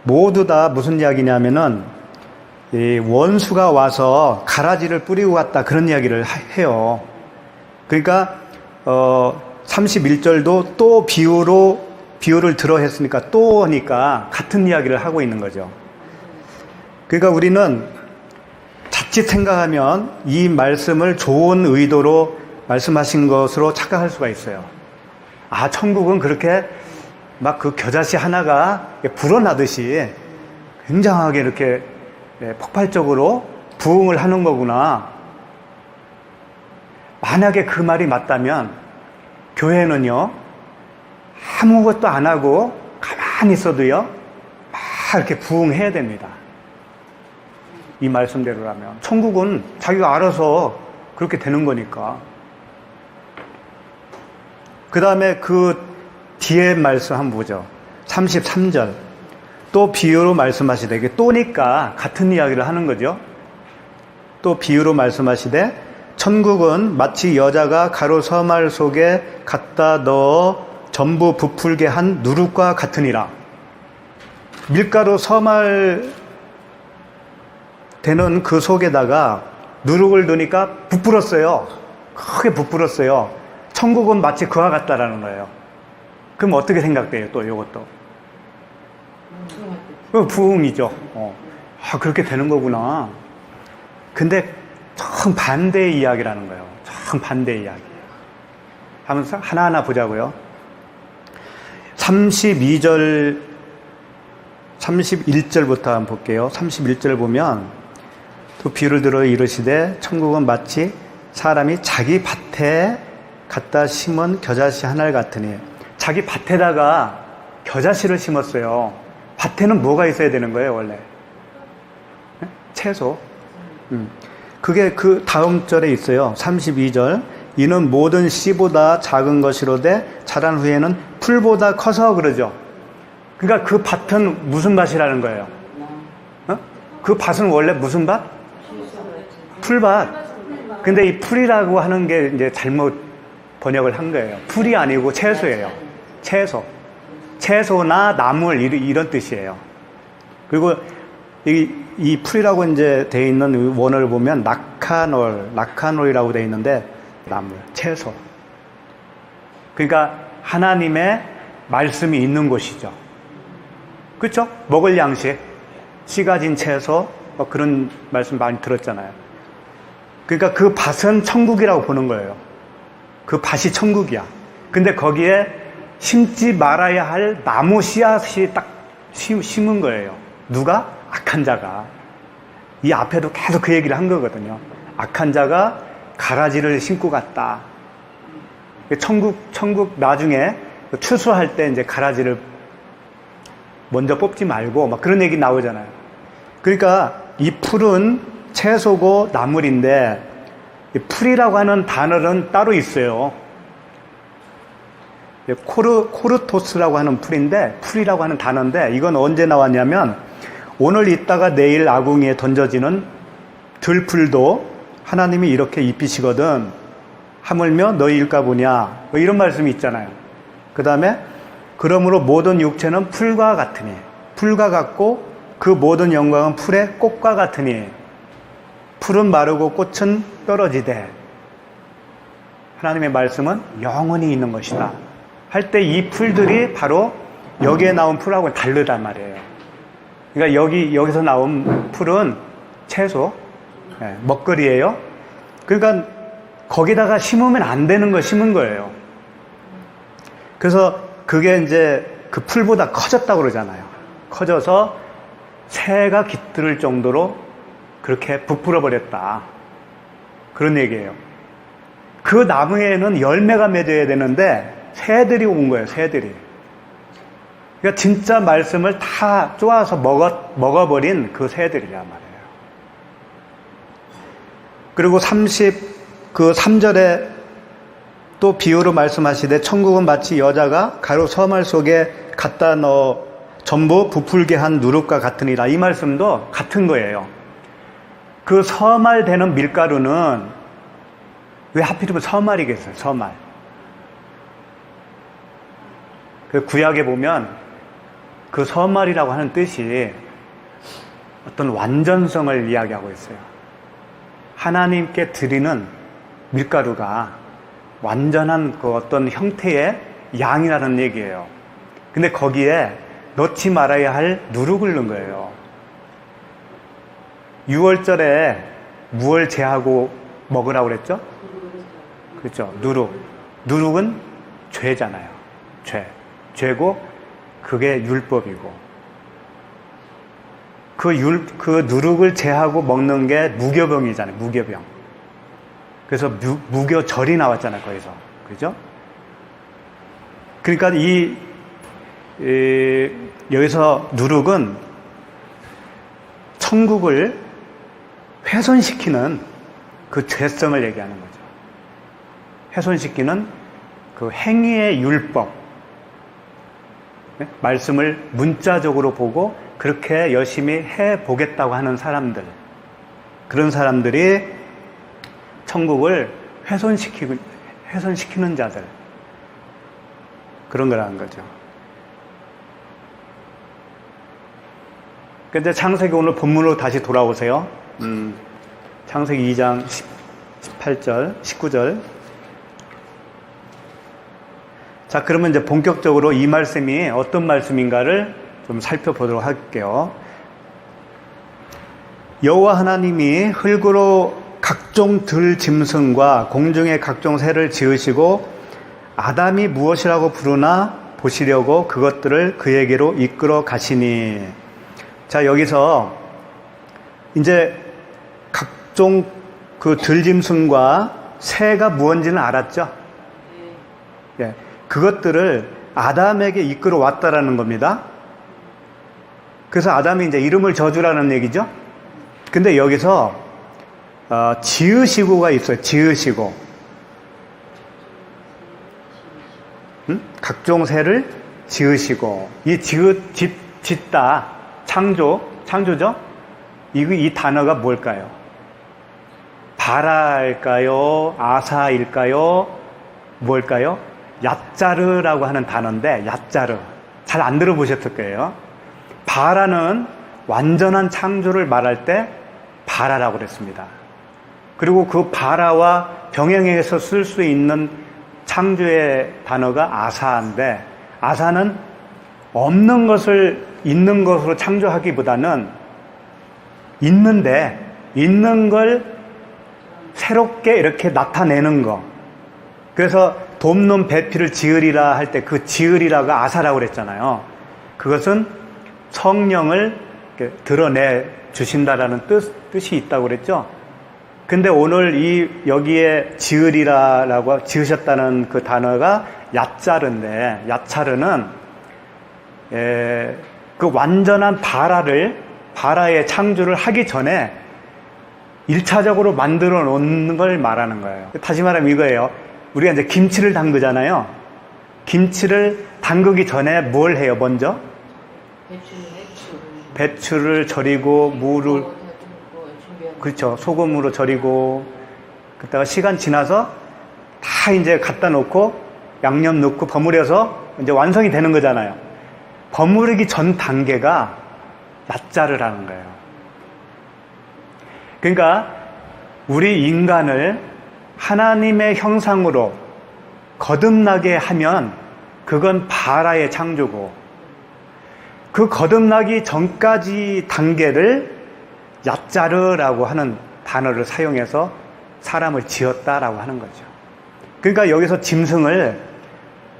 모두 다 무슨 이야기냐면은, 이 원수가 와서 가라지를 뿌리고 갔다, 그런 이야기를 해요. 그러니까, 31절도 또 비유를 들어 했으니까 또 하니까 같은 이야기를 하고 있는 거죠. 그러니까 우리는 자칫 생각하면 이 말씀을 좋은 의도로 말씀하신 것으로 착각할 수가 있어요. 아, 천국은 그렇게 막 그 겨자씨 하나가 불어나듯이 굉장하게 이렇게 폭발적으로 부흥을 하는 거구나. 만약에 그 말이 맞다면 교회는요, 아무것도 안 하고 가만히 있어도요, 막 이렇게 부흥해야 됩니다. 이 말씀대로라면. 천국은 자기가 알아서 그렇게 되는 거니까. 그 다음에 그 뒤에 말씀 한번 보죠. 33절. 또 비유로 말씀하시되, 이게 또니까 같은 이야기를 하는 거죠. 또 비유로 말씀하시되, 천국은 마치 여자가 가루 서말 속에 갖다 넣어 전부 부풀게 한 누룩과 같으니라. 밀가루 서말 되는 그 속에다가 누룩을 넣으니까 부풀었어요. 크게 부풀었어요. 천국은 마치 그와 같다라는 거예요. 그럼 어떻게 생각돼요, 또 이것도? 부흥이죠. 그렇게 되는 거구나. 근데 참 반대의 이야기라는 거예요. 참 반대의 이야기. 한번 하나하나 보자고요. 32절 31절부터 한번 볼게요. 31절 보면 또 비유를 들어 이르시되 천국은 마치 사람이 자기 밭에 갖다 심은 겨자씨 하나를 같으니. 자기 밭에다가 겨자씨를 심었어요. 밭에는 뭐가 있어야 되는 거예요, 원래? 채소. 그게 그 다음 절에 있어요. 32절. 이는 모든 씨보다 작은 것이로되 자란 후에는 풀보다 커서 그러죠. 그러니까 그 밭은 무슨 밭이라는 거예요? 그 밭은 원래 무슨 밭? 풀밭. 근데 이 풀이라고 하는 게 이제 잘못 번역을 한 거예요. 풀이 아니고 채소예요. 채소. 채소나 나물 이런 뜻이에요. 그리고 이 풀이라고 이제 돼 있는 원어를 보면 라카놀이라고 돼 있는데 나물, 채소. 그러니까 하나님의 말씀이 있는 곳이죠. 그렇죠? 먹을 양식, 씨 가진 채소, 그런 말씀 많이 들었잖아요. 그러니까 그 밭은 천국이라고 보는 거예요. 그 밭이 천국이야. 근데 거기에 심지 말아야 할 나무 씨앗이 딱 심은 거예요. 누가? 악한 자가. 이 앞에도 계속 그 얘기를 한 거거든요. 악한 자가 가라지를 심고 갔다. 천국 나중에 추수할 때 이제 가라지를 먼저 뽑지 말고 막 그런 얘기 나오잖아요. 그러니까 이 풀은 채소고 나물인데 이 풀이라고 하는 단어는 따로 있어요. 코르토스라고 하는 풀이라고 하는 단어인데 이건 언제 나왔냐면 오늘 있다가 내일 아궁이에 던져지는 들풀도 하나님이 이렇게 입히시거든 하물며 너희 일까 보냐 뭐 이런 말씀이 있잖아요. 그 다음에 그러므로 모든 육체는 풀과 같으니 풀과 같고 그 모든 영광은 풀의 꽃과 같으니 풀은 마르고 꽃은 떨어지되 하나님의 말씀은 영원히 있는 것이다 할 때 이 풀들이 바로 여기에 나온 풀하고 다르단 말이에요. 그러니까 여기서 나온 풀은 채소, 먹거리예요. 그러니까 거기다가 심으면 안 되는 거 심은 거예요. 그래서 그게 이제 그 풀보다 커졌다고 그러잖아요. 커져서 새가 깃들 정도로 그렇게 부풀어 버렸다. 그런 얘기예요. 그 나무에는 열매가 맺어야 되는데 새들이 온 거예요. 새들이. 그러니까 진짜 말씀을 다 쪼아서 먹어버린 그 새들이란 말이에요. 그리고 3절에 또 비유로 말씀하시되 천국은 마치 여자가 가루 서말 속에 갖다 넣어 전부 부풀게 한 누룩과 같으니라. 이 말씀도 같은 거예요. 그 서말되는 밀가루는 왜 하필이면 서말이겠어요? 서말. 그 구약에 보면 그 서말이라고 하는 뜻이 어떤 완전성을 이야기하고 있어요. 하나님께 드리는 밀가루가 완전한 그 어떤 형태의 양이라는 얘기예요. 근데 거기에 넣지 말아야 할 누룩을 넣은 거예요. 6월절에 무얼 제하고 먹으라고 그랬죠? 그렇죠. 누룩은 죄잖아요. 죄고 그게 율법이고 그 누룩을 제하고 먹는 게 무교병이잖아요. 무교병. 그래서 무교절이 나왔잖아요. 거기서. 그죠? 그러니까 여기서 누룩은 천국을 훼손시키는 그 죄성을 얘기하는 거죠. 훼손시키는 그 행위의 율법. 말씀을 문자적으로 보고 그렇게 열심히 해보겠다고 하는 사람들. 그런 사람들이 천국을 훼손시키는 자들. 그런 거라는 거죠. 근데 창세기 오늘 본문으로 다시 돌아오세요. 창세기 2장 18절, 19절. 자, 그러면 이제 본격적으로 이 말씀이 어떤 말씀인가를 좀 살펴보도록 할게요. 여호와 하나님이 흙으로 각종 들 짐승과 공중의 각종 새를 지으시고 아담이 무엇이라고 부르나 보시려고 그것들을 그에게로 이끌어 가시니 자, 여기서 이제 각종 그 들짐승과 새가 무언지는 알았죠? 예. 그것들을 아담에게 이끌어 왔다라는 겁니다. 그래서 아담이 이제 이름을 져주라는 얘기죠? 근데 여기서, 지으시고가 있어요. 지으시고. 각종 새를 지으시고. 이 짓다. 창조죠? 이 단어가 뭘까요? 바라일까요? 아사일까요? 뭘까요? 얕자르라고 하는 단어인데, 얕자르. 잘 안 들어보셨을 거예요. 바라는 완전한 창조를 말할 때 바라라고 그랬습니다. 그리고 그 바라와 병행해서 쓸 수 있는 창조의 단어가 아사인데, 아사는 없는 것을 있는 것으로 창조하기보다는 있는 걸 새롭게 이렇게 나타내는 거. 그래서 돕는 배필을 지으리라 할 때 그 지으리라가 아사라고 그랬잖아요. 그것은 성령을 드러내 주신다라는 뜻이 있다고 그랬죠. 근데 오늘 여기에 지으리라라고 지으셨다는 그 단어가 얕자르인데, 얕자르는 그 완전한 바라의 창조를 하기 전에 1차적으로 만들어 놓는 걸 말하는 거예요. 다시 말하면 이거예요. 우리가 이제 김치를 담그잖아요. 김치를 담그기 전에 뭘 해요, 먼저? 배추를 절이고, 물을, 그렇죠. 소금으로 절이고, 그다가 시간 지나서 다 이제 갖다 놓고, 양념 넣고 버무려서 이제 완성이 되는 거잖아요. 버무리기 전 단계가 얕자르라는 거예요. 그러니까 우리 인간을 하나님의 형상으로 거듭나게 하면 그건 바라의 창조고, 그 거듭나기 전까지 단계를 얕자르라고 하는 단어를 사용해서 사람을 지었다라고 하는 거죠. 그러니까 여기서 짐승을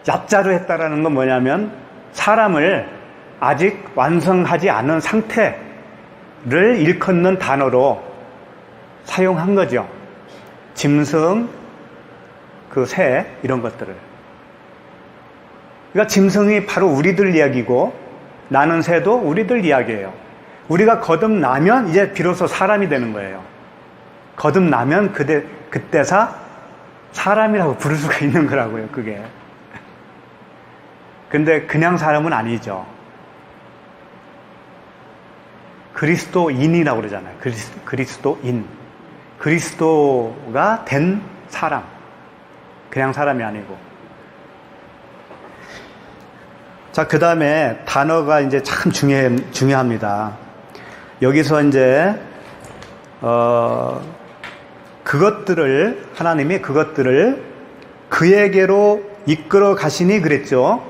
얕자르 했다라는 건 뭐냐면 사람을 아직 완성하지 않은 상태를 일컫는 단어로 사용한 거죠. 짐승, 그 새, 이런 것들을. 그러니까 짐승이 바로 우리들 이야기고, 나는 새도 우리들 이야기예요. 우리가 거듭나면 이제 비로소 사람이 되는 거예요. 거듭나면 그때사 사람이라고 부를 수가 있는 거라고요, 그게. 근데 그냥 사람은 아니죠. 그리스도인이라고 그러잖아요. 그리스도인. 그리스도가 된 사람. 그냥 사람이 아니고. 자, 그 다음에 단어가 이제 참 중요합니다. 여기서 이제, 하나님이 그것들을 그에게로 이끌어 가시니 그랬죠.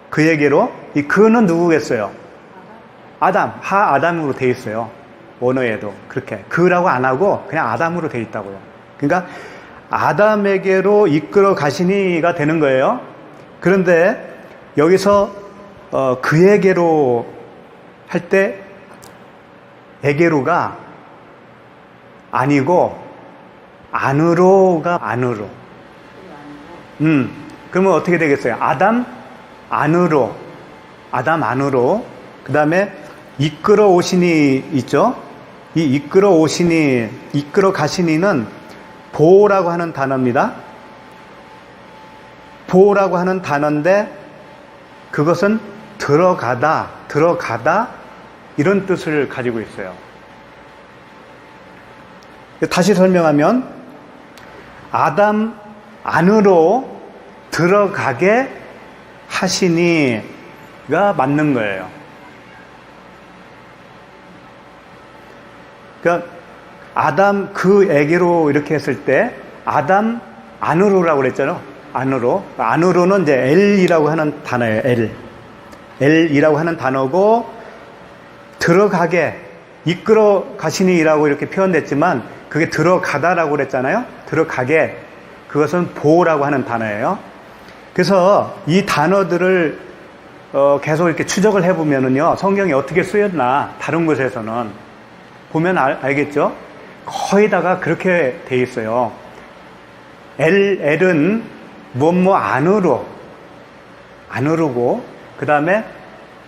그에게로. 이 그는 누구겠어요? 아담으로 돼 있어요. 원어에도 그렇게 그라고 안 하고 그냥 아담으로 돼 있다고요. 그러니까 아담에게로 이끌어 가시니가 되는 거예요. 그런데 여기서 그에게로 할 때 에게로가 아니고 안으로가 안으로. 그러면 어떻게 되겠어요? 아담 안으로. 그 다음에 이끌어 오시니 있죠? 이 이끌어 오시니, 이끌어 가시니는 보라고 하는 단어입니다. 보라고 하는 단어인데 그것은 들어가다 이런 뜻을 가지고 있어요. 다시 설명하면 아담 안으로 들어가게 하시니가 맞는 거예요. 그러니까 아담 그에게로 이렇게 했을 때 아담 안으로라고 그랬잖아요. 안으로는 이제 L이라고 하는 단어예요. L이라고 하는 단어고 들어가게 이끌어 가시니라고 이렇게 표현됐지만 그게 들어가다라고 그랬잖아요. 들어가게 그것은 보라고 하는 단어예요. 그래서 이 단어들을 계속 이렇게 추적을 해보면은요, 성경이 어떻게 쓰였나, 다른 곳에서는 보면 알겠죠? 거의 다가 그렇게 돼 있어요. 엘은 뭐뭐 안으로고, 그 다음에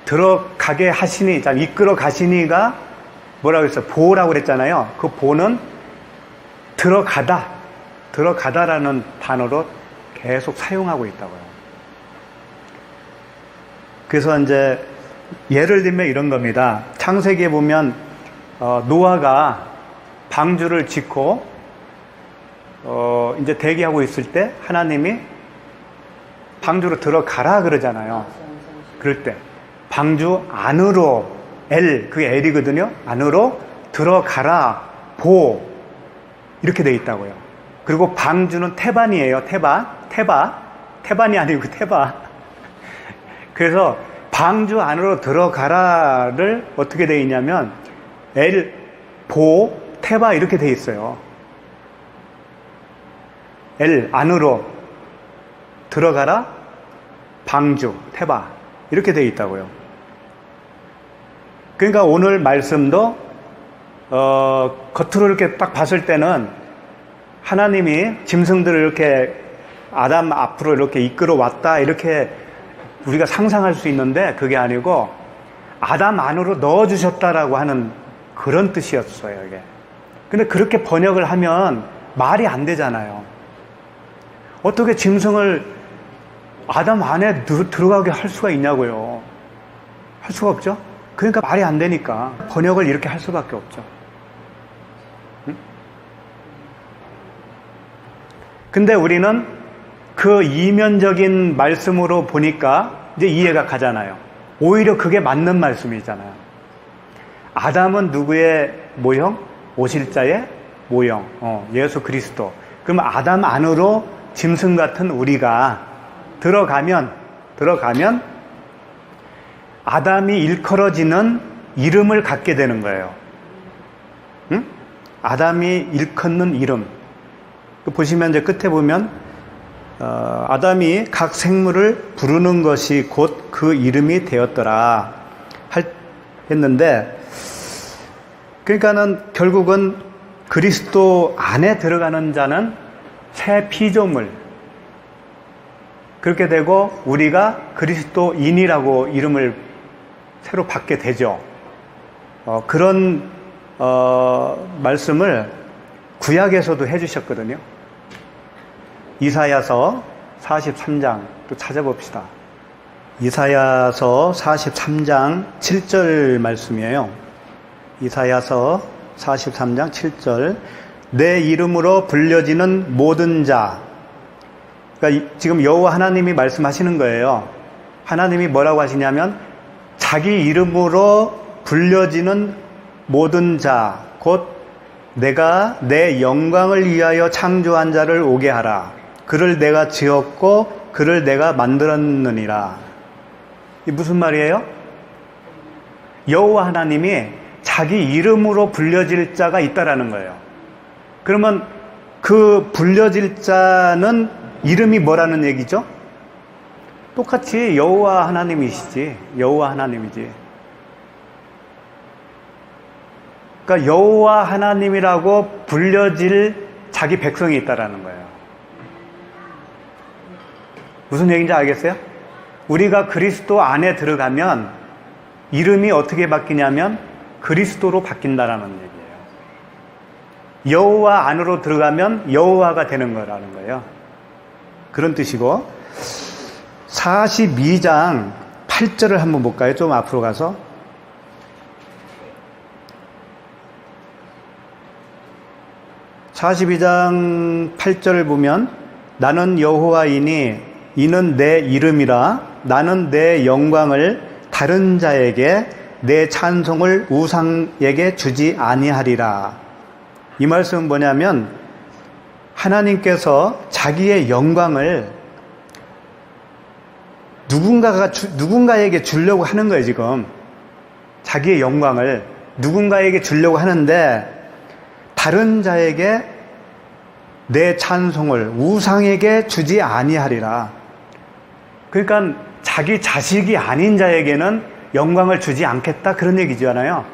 들어가게 하시니, 이끌어 가시니가 뭐라고 했어요? 보라고 그랬잖아요. 그 보는 들어가다라는 단어로 계속 사용하고 있다고요. 그래서 이제 예를 들면 이런 겁니다. 창세기에 보면 노아가 방주를 짓고 이제 대기하고 있을 때 하나님이 방주로 들어가라 그러잖아요. 그럴 때 방주 안으로 그게 L이거든요. 안으로 들어가라 이렇게 돼 있다고요. 그리고 방주는 태반이에요. 태반이 아니고 태바. 그래서 방주 안으로 들어가라를 어떻게 돼 있냐면 태바 이렇게 돼 있어요. 안으로 들어가라 방주 태바 이렇게 돼 있다고요. 그러니까 오늘 말씀도 겉으로 이렇게 딱 봤을 때는 하나님이 짐승들을 이렇게 아담 앞으로 이렇게 이끌어 왔다 이렇게 우리가 상상할 수 있는데 그게 아니고 아담 안으로 넣어주셨다라고 하는 그런 뜻이었어요, 이게. 근데 그렇게 번역을 하면 말이 안 되잖아요. 어떻게 짐승을 아담 안에 들어가게 할 수가 있냐고요. 할 수가 없죠? 그러니까 말이 안 되니까 번역을 이렇게 할 수밖에 없죠. 응? 근데 우리는 그 이면적인 말씀으로 보니까 이제 이해가 가잖아요. 오히려 그게 맞는 말씀이잖아요. 아담은 누구의 모형? 오실자의 모형. 예수 그리스도. 그럼 아담 안으로 짐승 같은 우리가 들어가면 아담이 일컬어지는 이름을 갖게 되는 거예요. 응? 아담이 일컫는 이름. 보시면 이제 끝에 보면 아담이 각 생물을 부르는 것이 곧 그 이름이 되었더라 했는데, 그러니까는 결국은 그리스도 안에 들어가는 자는 새 피조물 그렇게 되고 우리가 그리스도인이라고 이름을 새로 받게 되죠. 그런 말씀을 구약에서도 해주셨거든요. 이사야서 43장 또 찾아봅시다. 이사야서 43장 7절 말씀이에요. 이사야서 43장 7절. 내 이름으로 불려지는 모든 자. 그러니까 지금 여호와 하나님이 말씀하시는 거예요. 하나님이 뭐라고 하시냐면 자기 이름으로 불려지는 모든 자, 곧 내가 내 영광을 위하여 창조한 자를 오게 하라. 그를 내가 지었고 그를 내가 만들었느니라. 이 무슨 말이에요? 여호와 하나님이 자기 이름으로 불려질 자가 있다라는 거예요. 그러면 그 불려질 자는 이름이 뭐라는 얘기죠? 똑같이 여호와 하나님이시지. 여호와 하나님이지. 그러니까 여호와 하나님이라고 불려질 자기 백성이 있다라는 거예요. 무슨 얘기인지 알겠어요? 우리가 그리스도 안에 들어가면 이름이 어떻게 바뀌냐면 그리스도로 바뀐다라는 얘기예요. 여호와 안으로 들어가면 여호와가 되는 거라는 거예요. 그런 뜻이고, 42장 8절을 한번 볼까요? 좀 앞으로 가서. 42장 8절을 보면 나는 여호와이니 이는 내 이름이라 나는 내 영광을 다른 자에게 내 찬송을 우상에게 주지 아니하리라. 이 말씀은 뭐냐면 하나님께서 자기의 영광을 누군가에게 주려고 하는 거예요. 지금 자기의 영광을 누군가에게 주려고 하는데 다른 자에게 내 찬송을 우상에게 주지 아니하리라. 그러니까 자기 자식이 아닌 자에게는 영광을 주지 않겠다 그런 얘기잖아요.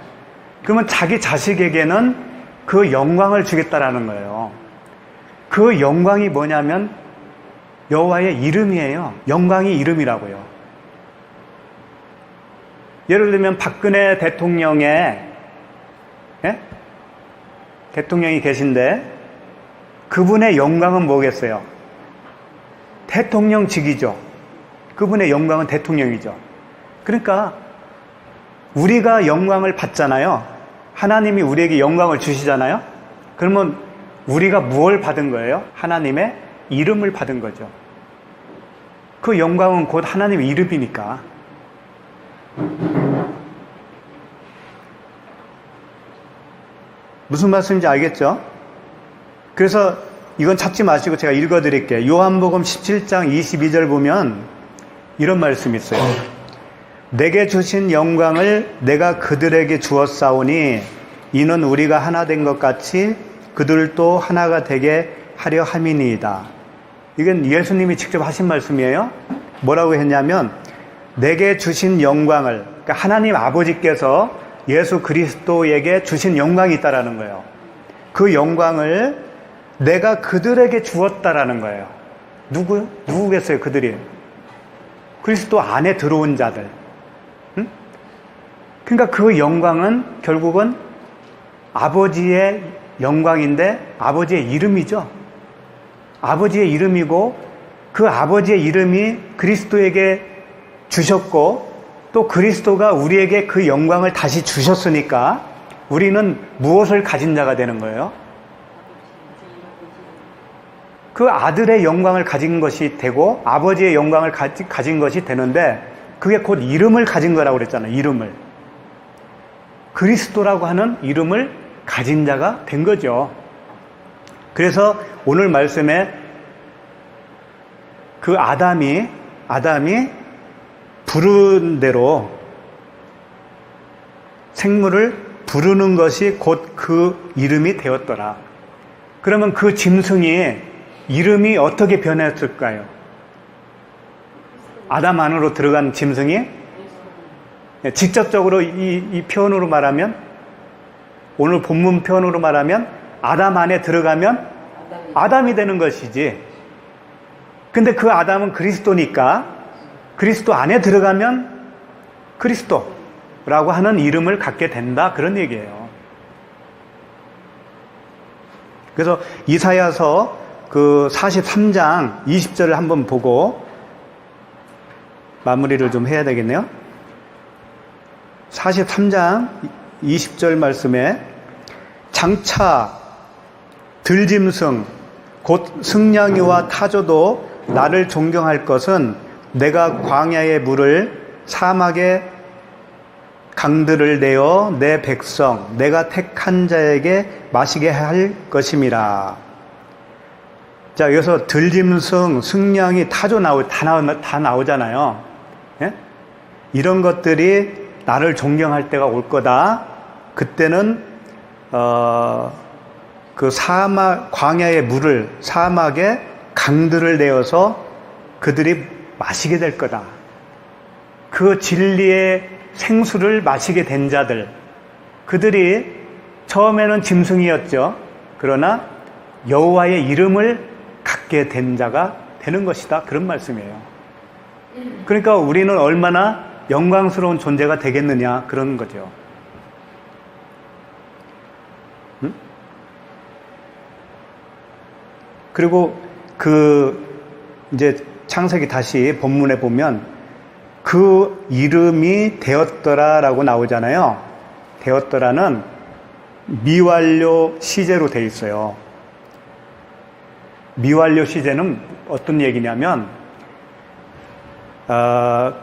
그러면 자기 자식에게는 그 영광을 주겠다라는 거예요. 그 영광이 뭐냐면 여호와의 이름이에요. 영광이 이름이라고요. 예를 들면 박근혜 대통령의 대통령이 계신데 그분의 영광은 뭐겠어요? 대통령직이죠. 그분의 영광은 대통령이죠. 그러니까 우리가 영광을 받잖아요. 하나님이 우리에게 영광을 주시잖아요. 그러면 우리가 무엇을 받은 거예요? 하나님의 이름을 받은 거죠. 그 영광은 곧 하나님의 이름이니까. 무슨 말씀인지 알겠죠? 그래서 이건 찾지 마시고 제가 읽어드릴게요. 요한복음 17장 22절 보면 이런 말씀이 있어요. 내게 주신 영광을 내가 그들에게 주었사오니 이는 우리가 하나 된 것 같이 그들도 하나가 되게 하려 함이니이다. 이건 예수님이 직접 하신 말씀이에요. 뭐라고 했냐면 내게 주신 영광을, 그러니까 하나님 아버지께서 예수 그리스도에게 주신 영광이 있다라는 거예요. 그 영광을 내가 그들에게 주었다라는 거예요. 누구요? 누구겠어요, 그들이? 그리스도 안에 들어온 자들. 응? 그러니까 그 영광은 결국은 아버지의 영광인데 아버지의 이름이죠. 아버지의 이름이고 그 아버지의 이름이 그리스도에게 주셨고 또 그리스도가 우리에게 그 영광을 다시 주셨으니까 우리는 무엇을 가진 자가 되는 거예요? 그 아들의 영광을 가진 것이 되고 아버지의 영광을 가진 것이 되는데 그게 곧 이름을 가진 거라고 그랬잖아요. 이름을. 그리스도라고 하는 이름을 가진 자가 된 거죠. 그래서 오늘 말씀에 그 아담이 부른 대로 생물을 부르는 것이 곧 그 이름이 되었더라. 그러면 그 짐승이 이름이 어떻게 변했을까요? 아담 안으로 들어간 짐승이 직접적으로 이 표현으로 말하면 오늘 본문 표현으로 말하면 아담 안에 들어가면 아담이 되는 것이지. 근데 그 아담은 그리스도니까 그리스도 안에 들어가면 그리스도라고 하는 이름을 갖게 된다. 그런 얘기예요. 그래서 이사야서 그 43장 20절을 한번 보고 마무리를 좀 해야 되겠네요. 43장 20절 말씀에 장차 들짐승 곧 승냥이와 타조도 나를 존경할 것은 내가 광야의 물을 사막의 강들을 내어 내 백성 내가 택한 자에게 마시게 할 것임이라. 자, 여기서 들짐승, 승냥이, 타조 다 나오잖아요. 예? 이런 것들이 나를 존경할 때가 올 거다. 그때는 그 사막 광야의 물을 사막의 강들을 내어서 그들이 마시게 될 거다. 그 진리의 생수를 마시게 된 자들, 그들이 처음에는 짐승이었죠. 그러나 여호와의 이름을 갖게 된 자가 되는 것이다. 그런 말씀이에요. 그러니까 우리는 얼마나 영광스러운 존재가 되겠느냐 그런 거죠. 응? 그리고 이제 창세기 다시 본문에 보면 그 이름이 되었더라라고 나오잖아요. 되었더라는 미완료 시제로 돼 있어요. 미완료 시제는 어떤 얘기냐면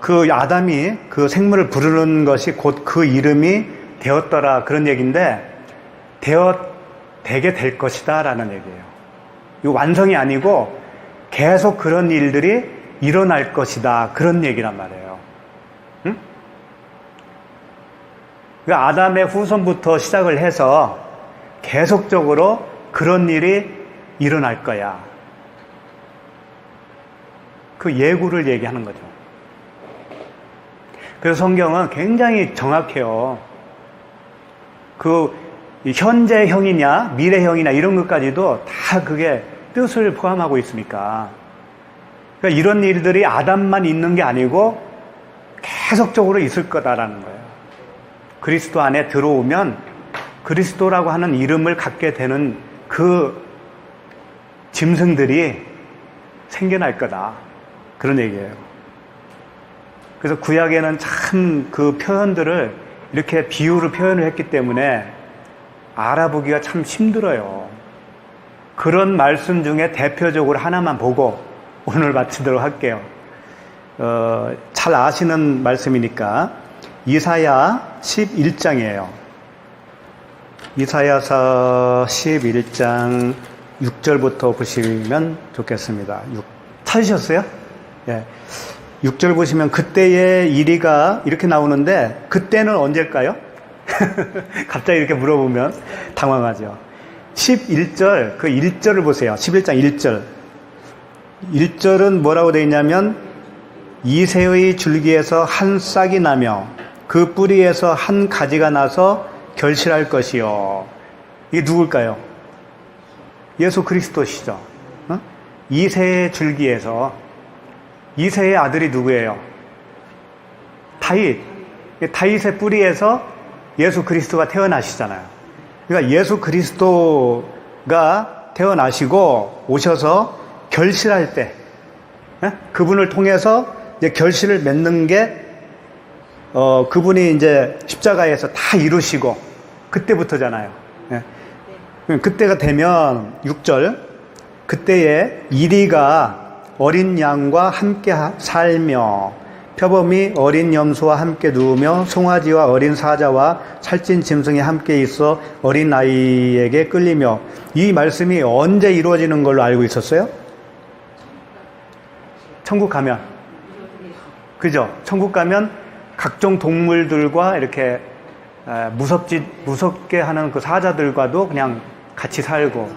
그 아담이 그 생물을 부르는 것이 곧 그 이름이 되었더라 그런 얘기인데 되게 될 것이다 라는 얘기예요. 이거 완성이 아니고 계속 그런 일들이 일어날 것이다 그런 얘기란 말이에요. 응? 그러니까 아담의 후손부터 시작을 해서 계속적으로 그런 일이 일어날 거야. 그 예고를 얘기하는 거죠. 그래서 성경은 굉장히 정확해요. 그 현재형이냐 미래형이냐 이런 것까지도 다 그게 뜻을 포함하고 있으니까. 그러니까 이런 일들이 아담만 있는 게 아니고 계속적으로 있을 거다라는 거예요. 그리스도 안에 들어오면 그리스도라고 하는 이름을 갖게 되는 그 짐승들이 생겨날 거다. 그런 얘기예요. 그래서 구약에는 참 그 표현들을 이렇게 비유로 표현을 했기 때문에 알아보기가 참 힘들어요. 그런 말씀 중에 대표적으로 하나만 보고 오늘 마치도록 할게요. 잘 아시는 말씀이니까 이사야 11장이에요. 이사야서 11장 6절부터 보시면 좋겠습니다. 찾으셨어요? 예. 6절 보시면 그때의 일이가 이렇게 나오는데 그때는 언제일까요? 갑자기 이렇게 물어보면 당황하죠. 11절 그 1절을 보세요. 11장 1절. 1절은 뭐라고 되어 있냐면 이새의 줄기에서 한 싹이 나며 그 뿌리에서 한 가지가 나서 결실할 것이요. 이게 누굴까요? 예수 그리스도시죠. 이새의 줄기에서 이새의 아들이 누구예요? 다윗. 다윗의 뿌리에서 예수 그리스도가 태어나시잖아요. 그러니까 예수 그리스도가 태어나시고 오셔서 결실할 때, 그분을 통해서 이제 결실을 맺는 게, 그분이 이제 십자가에서 다 이루시고, 그때부터잖아요. 그때가 되면 6절, 그때에 이리가 어린 양과 함께 살며 표범이 어린 염소와 함께 누우며 송아지와 어린 사자와 살찐 짐승이 함께 있어 어린 아이에게 끌리며. 이 말씀이 언제 이루어지는 걸로 알고 있었어요? 천국 가면. 그죠? 천국 가면 각종 동물들과 이렇게 무섭게 하는 그 사자들과도 그냥 같이 살고,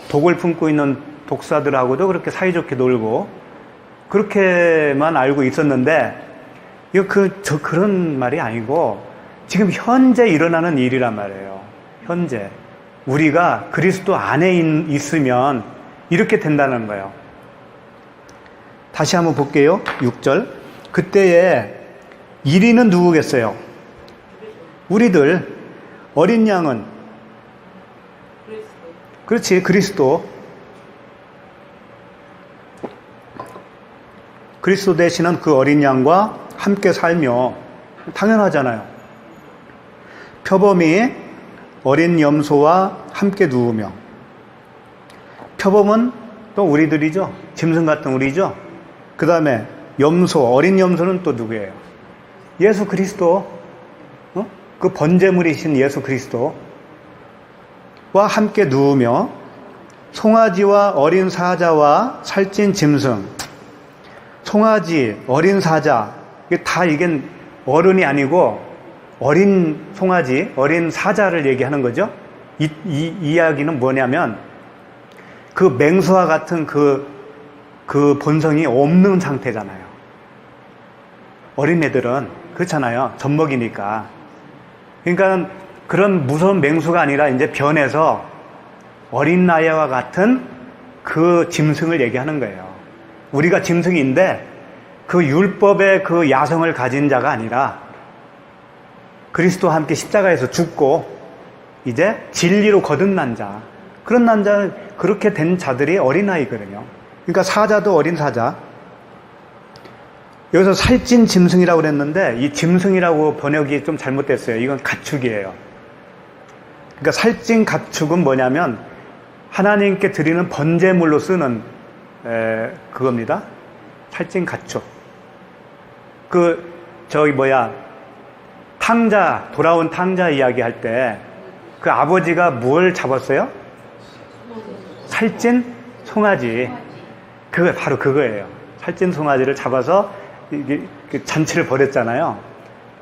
독을 품고 있는 독사들하고도 그렇게 사이좋게 놀고, 그렇게만 알고 있었는데, 이거 그런 말이 아니고, 지금 현재 일어나는 일이란 말이에요. 현재. 우리가 그리스도 안에 있으면 이렇게 된다는 거예요. 다시 한번 볼게요. 6절. 그때에 1위는 누구겠어요? 우리들. 어린 양은? 그렇지, 그리스도. 그리스도 되시는 그 어린 양과 함께 살며, 당연하잖아요. 표범이 어린 염소와 함께 누우며. 표범은 또 우리들이죠. 짐승 같은 우리죠. 그 다음에 염소, 어린 염소는 또 누구예요? 예수 그리스도, 그 번제물이신 예수 그리스도와 함께 누우며 송아지와 어린 사자와 살찐 짐승. 송아지, 어린 사자, 이게 어른이 아니고 어린 송아지, 어린 사자를 얘기하는 거죠. 이 이야기는 뭐냐면 그 맹수와 같은 그 본성이 없는 상태잖아요. 어린애들은 그렇잖아요. 젖먹이니까. 그러니까 그런 무서운 맹수가 아니라 이제 변해서 어린 나이와 같은 그 짐승을 얘기하는 거예요. 우리가 짐승인데 그 율법의 그 야성을 가진 자가 아니라 그리스도와 함께 십자가에서 죽고 이제 진리로 거듭난 자, 그런 난자는 그렇게 된 자들이 어린아이거든요. 그러니까 사자도 어린 사자. 여기서 살찐 짐승이라고 그랬는데 이 짐승이라고 번역이 좀 잘못됐어요. 이건 가축이에요. 그러니까 살찐 가축은 뭐냐면 하나님께 드리는 번제물로 쓰는 그겁니다. 살찐 가축. 돌아온 탕자 이야기 할 때 그 아버지가 뭘 잡았어요? 살찐 송아지. 바로 그거예요. 살찐 송아지를 잡아서 잔치를 벌였잖아요.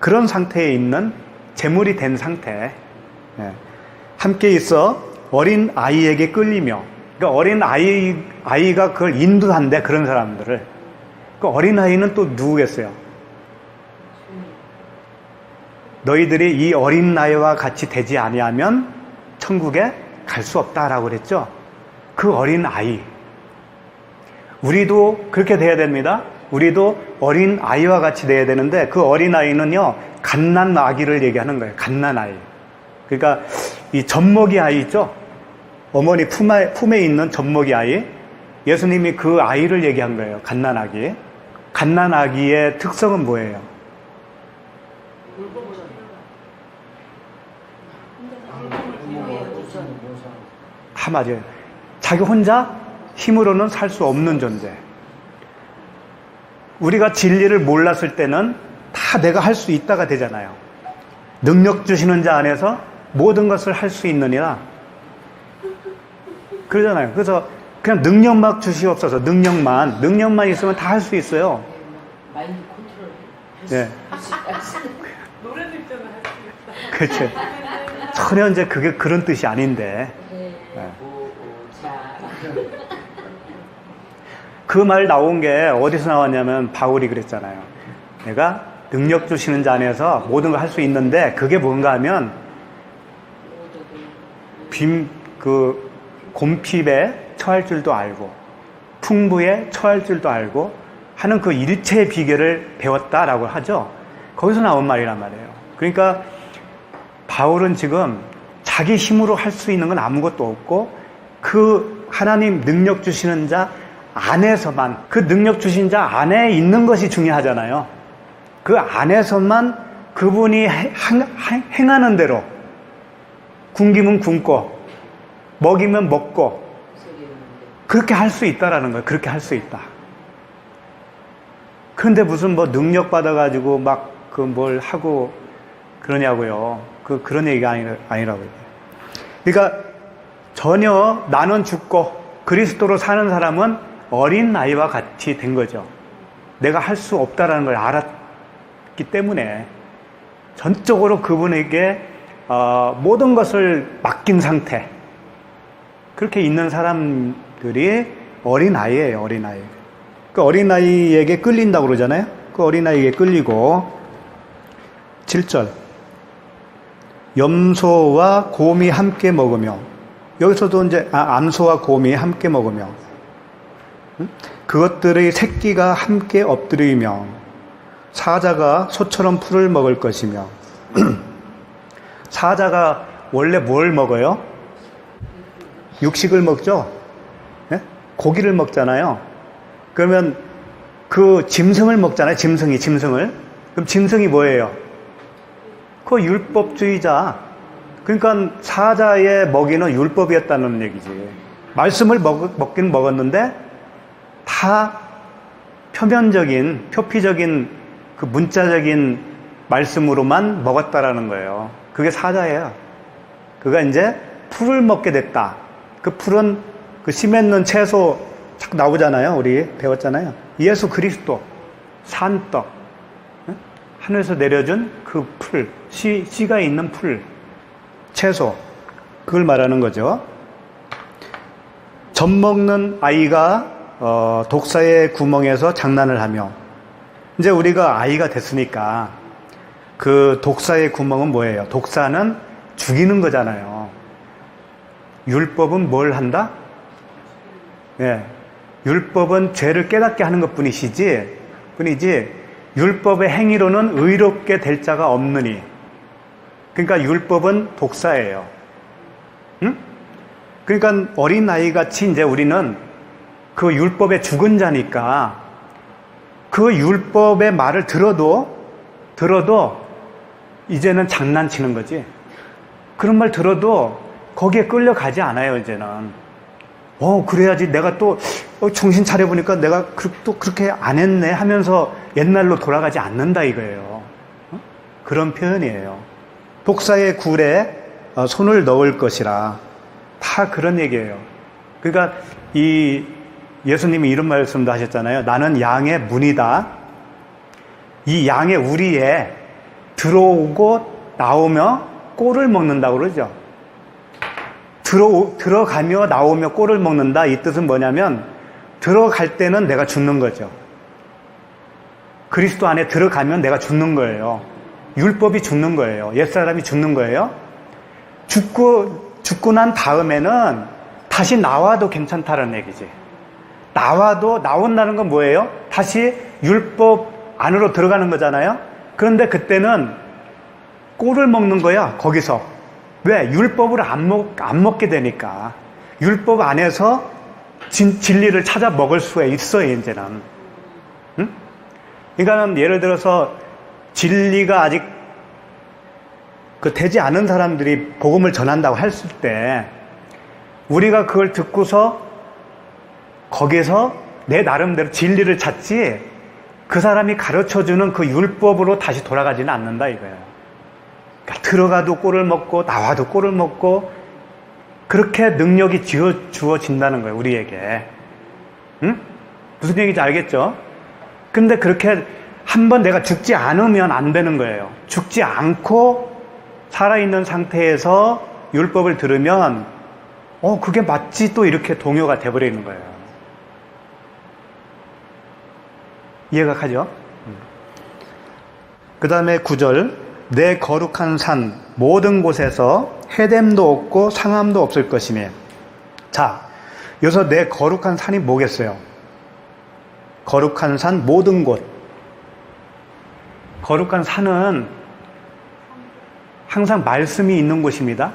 그런 상태에 있는 제물이 된 상태. 함께 있어 어린 아이에게 끌리며. 그러니까 어린 아이가 그걸 인도한대, 그런 사람들을. 그 어린 아이는 또 누구겠어요? 너희들이 이 어린 나이와 같이 되지 아니하면 천국에 갈 수 없다라고 그랬죠. 그 어린 아이, 우리도 그렇게 돼야 됩니다. 우리도 어린 아이와 같이 돼야 되는데, 그 어린 아이는요, 갓난 아기를 얘기하는 거예요. 갓난 아이. 그러니까 이 젖먹이 아이 있죠. 어머니 품에 있는 젖먹이 아이. 예수님이 그 아이를 얘기한 거예요. 갓난 아기. 갓난 아기의 특성은 뭐예요? 맞아요. 자기 혼자 힘으로는 살 수 없는 존재. 우리가 진리를 몰랐을 때는 다 내가 할 수 있다가 되잖아요. 능력 주시는 자 안에서 모든 것을 할 수 있느니라. 그러잖아요. 그래서 그냥 능력만 주시옵소서. 능력만 있으면 다 할 수 있어요. 마인드 컨트롤 네. 노래 들잖아 할수 있다. 그렇죠. 전혀 이제 그게 그런 뜻이 아닌데. 그 말 나온 게 어디서 나왔냐면 바울이 그랬잖아요. 내가 능력 주시는 자 안에서 모든 걸 할 수 있는데, 그게 뭔가 하면 곰핍에 처할 줄도 알고 풍부에 처할 줄도 알고 하는 그 일체의 비결을 배웠다라고 하죠. 거기서 나온 말이란 말이에요. 그러니까 바울은 지금 자기 힘으로 할 수 있는 건 아무것도 없고, 그 하나님 능력 주시는 자 안에서만, 그 능력 주신 자 안에 있는 것이 중요하잖아요. 그 안에서만 그분이 행하는 대로, 굶기면 굶고 먹이면 먹고, 그렇게 할 수 있다라는 거예요. 그렇게 할 수 있다. 그런데 무슨 뭐 능력 받아가지고 막 그 뭘 하고 그러냐고요. 그런 얘기가 아니라고요. 그러니까 전혀 나는 죽고 그리스도로 사는 사람은 어린 나이와 같이 된 거죠. 내가 할 수 없다라는 걸 알았기 때문에 전적으로 그분에게 모든 것을 맡긴 상태, 그렇게 있는 사람들이 어린아이예요. 어린아이. 그 어린아이에게 끌린다고 그러잖아요. 그 어린아이에게 끌리고, 7절, 염소와 곰이 함께 먹으며, 여기서도 이제 암소와 곰이 함께 먹으며, 그것들의 새끼가 함께 엎드리며, 사자가 소처럼 풀을 먹을 것이며. 사자가 원래 뭘 먹어요? 육식을 먹죠? 네? 고기를 먹잖아요. 그러면 그 짐승을 먹잖아요. 짐승을. 그럼 짐승이 뭐예요? 그 율법주의자. 그러니까 사자의 먹이는 율법이었다는 얘기지. 말씀을 먹긴 먹었는데 다 표피적인 그 문자적인 말씀으로만 먹었다라는 거예요. 그게 사자예요. 그가 이제 풀을 먹게 됐다. 그 풀은 그 씨 맺는 채소 자꾸 나오잖아요. 우리 배웠잖아요. 예수 그리스도, 산떡, 하늘에서 내려준 그 풀, 씨가 있는 풀, 채소, 그걸 말하는 거죠. 젖 먹는 아이가 독사의 구멍에서 장난을 하며, 이제 우리가 아이가 됐으니까 그 독사의 구멍은 뭐예요? 독사는 죽이는 거잖아요. 율법은 뭘 한다? 예. 율법은 죄를 깨닫게 하는 것 뿐이지, 율법의 행위로는 의롭게 될 자가 없느니. 그러니까 율법은 독사예요. 응? 그러니까 어린아이 같이 이제 우리는 그 율법에 죽은 자니까 그 율법의 말을 들어도 이제는 장난치는 거지. 그런 말 들어도 거기에 끌려가지 않아요, 이제는. 그래야지 내가 또 정신 차려보니까 내가 또 그렇게 안 했네 하면서 옛날로 돌아가지 않는다 이거예요. 그런 표현이에요. 독사의 굴에 손을 넣을 것이라. 다 그런 얘기예요. 그러니까 이 예수님이 이런 말씀도 하셨잖아요. 나는 양의 문이다. 이 양의 우리에 들어오고 나오며 꼴을 먹는다고 그러죠. 들어가며 나오며 꼴을 먹는다. 이 뜻은 뭐냐면 들어갈 때는 내가 죽는 거죠. 그리스도 안에 들어가면 내가 죽는 거예요. 율법이 죽는 거예요. 옛사람이 죽는 거예요. 죽고 난 다음에는 다시 나와도 괜찮다는 얘기지. 나온다는 건 뭐예요? 다시 율법 안으로 들어가는 거잖아요. 그런데 그때는 꼴을 먹는 거야, 거기서. 왜? 율법을 안 먹게 되니까. 율법 안에서 진리를 찾아 먹을 수가 있어요, 이제는. 응? 그러니까 예를 들어서 진리가 아직 되지 않은 사람들이 복음을 전한다고 했을 때 우리가 그걸 듣고서 거기서 내 나름대로 진리를 찾지 그 사람이 가르쳐주는 그 율법으로 다시 돌아가지는 않는다 이거예요. 그러니까 들어가도 꼴을 먹고 나와도 꼴을 먹고 그렇게 능력이 주어진다는 거예요, 우리에게. 응? 무슨 얘기인지 알겠죠? 근데 그렇게 한번 내가 죽지 않으면 안 되는 거예요. 죽지 않고 살아있는 상태에서 율법을 들으면 그게 맞지 또 이렇게 동요가 돼버리는 거예요. 이해가 가죠? 그 다음에 9절 내 거룩한 산 모든 곳에서 해됨도 없고 상함도 없을 것이니. 자, 여기서 내 거룩한 산이 뭐겠어요? 거룩한 산 모든 곳. 거룩한 산은 항상 말씀이 있는 곳입니다.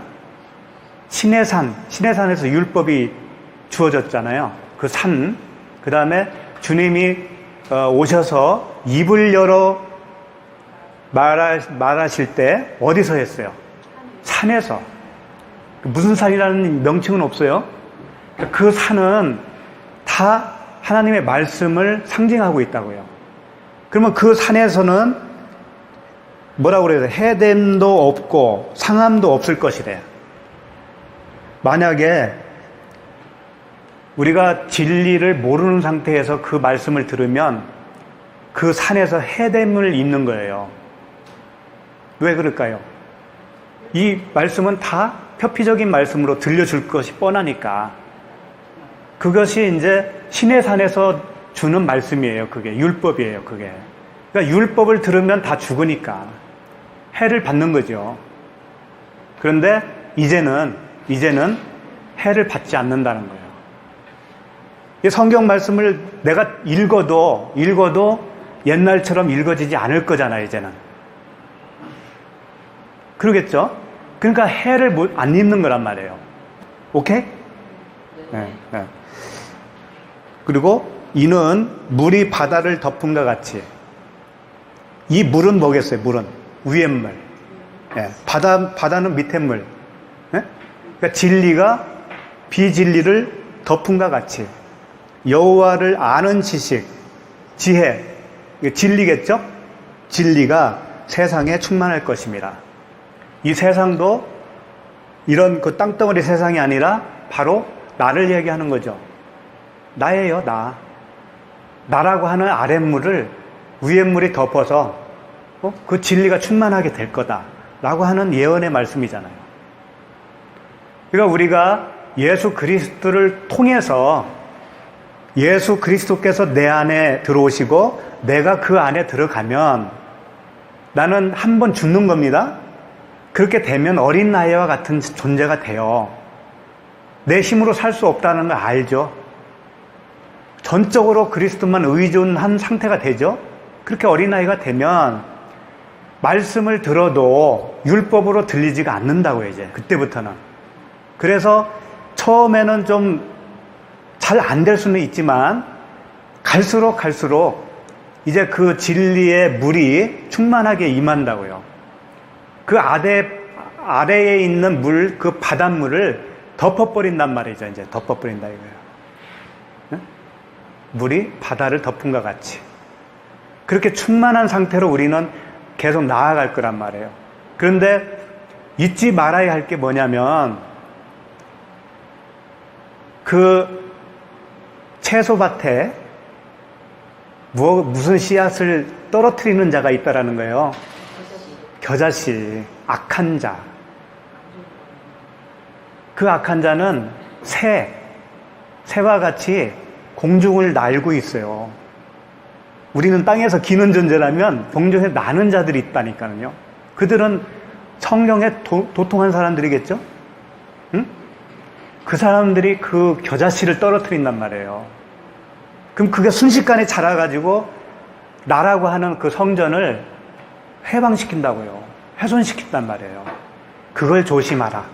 신의 산에서 율법이 주어졌잖아요. 그 산. 그 다음에 주님이 오셔서 입을 열어 말하실 때 어디서 했어요? 산에서. 무슨 산이라는 명칭은 없어요. 그 산은 다 하나님의 말씀을 상징하고 있다고요. 그러면 그 산에서는 뭐라고 그래요? 해됨도 없고 상함도 없을 것이래. 만약에 우리가 진리를 모르는 상태에서 그 말씀을 들으면 그 산에서 해됨을 입는 거예요. 왜 그럴까요? 이 말씀은 다 표피적인 말씀으로 들려줄 것이 뻔하니까. 그것이 이제 신의 산에서 주는 말씀이에요. 그게 율법이에요. 그게. 그러니까 율법을 들으면 다 죽으니까 해를 받는 거죠. 그런데 이제는 해를 받지 않는다는 거예요. 이 성경 말씀을 내가 읽어도 옛날처럼 읽어지지 않을 거잖아요, 이제는. 그러겠죠? 그러니까 해를 안 입는 거란 말이에요. 오케이? 네. 그리고 이는 물이 바다를 덮음과 같이. 이 물은 뭐겠어요? 물은 위에 물. 네. 바다는 밑에 물. 네? 그러니까 진리가 비진리를 덮음과 같이. 여호와를 아는 지식, 지혜, 진리겠죠? 진리가 세상에 충만할 것입니다. 이 세상도 이런 그 땅덩어리 세상이 아니라 바로 나를 얘기하는 거죠. 나예요, 나. 나라고 하는 아랫물을 위에 물이 덮어서 그 진리가 충만하게 될 거다라고 하는 예언의 말씀이잖아요. 그러니까 우리가 예수 그리스도를 통해서 예수 그리스도께서 내 안에 들어오시고 내가 그 안에 들어가면 나는 한 번 죽는 겁니다. 그렇게 되면 어린 나이와 같은 존재가 돼요. 내 힘으로 살 수 없다는 걸 알죠. 전적으로 그리스도만 의존한 상태가 되죠. 그렇게 어린아이가 되면 말씀을 들어도 율법으로 들리지가 않는다고요, 이제. 그때부터는. 그래서 처음에는 좀 잘 안 될 수는 있지만 갈수록 이제 그 진리의 물이 충만하게 임한다고요. 그 아래에 있는 물, 그 바닷물을 덮어버린단 말이죠. 이제 덮어버린다 이거예요. 네? 물이 바다를 덮은과 같이. 그렇게 충만한 상태로 우리는 계속 나아갈 거란 말이에요. 그런데 잊지 말아야 할 게 뭐냐면 그 채소밭에 무슨 씨앗을 떨어뜨리는 자가 있다라는 거예요. 겨자씨, 악한 자. 그 악한 자는 새와 같이 공중을 날고 있어요. 우리는 땅에서 기는 존재라면 공중에 나는 자들이 있다니까요. 그들은 성경에 도통한 사람들이겠죠? 응? 그 사람들이 그 겨자씨를 떨어뜨린단 말이에요. 그럼 그게 순식간에 자라가지고 나라고 하는 그 성전을 해방시킨다고요. 훼손시킨단 말이에요. 그걸 조심하라.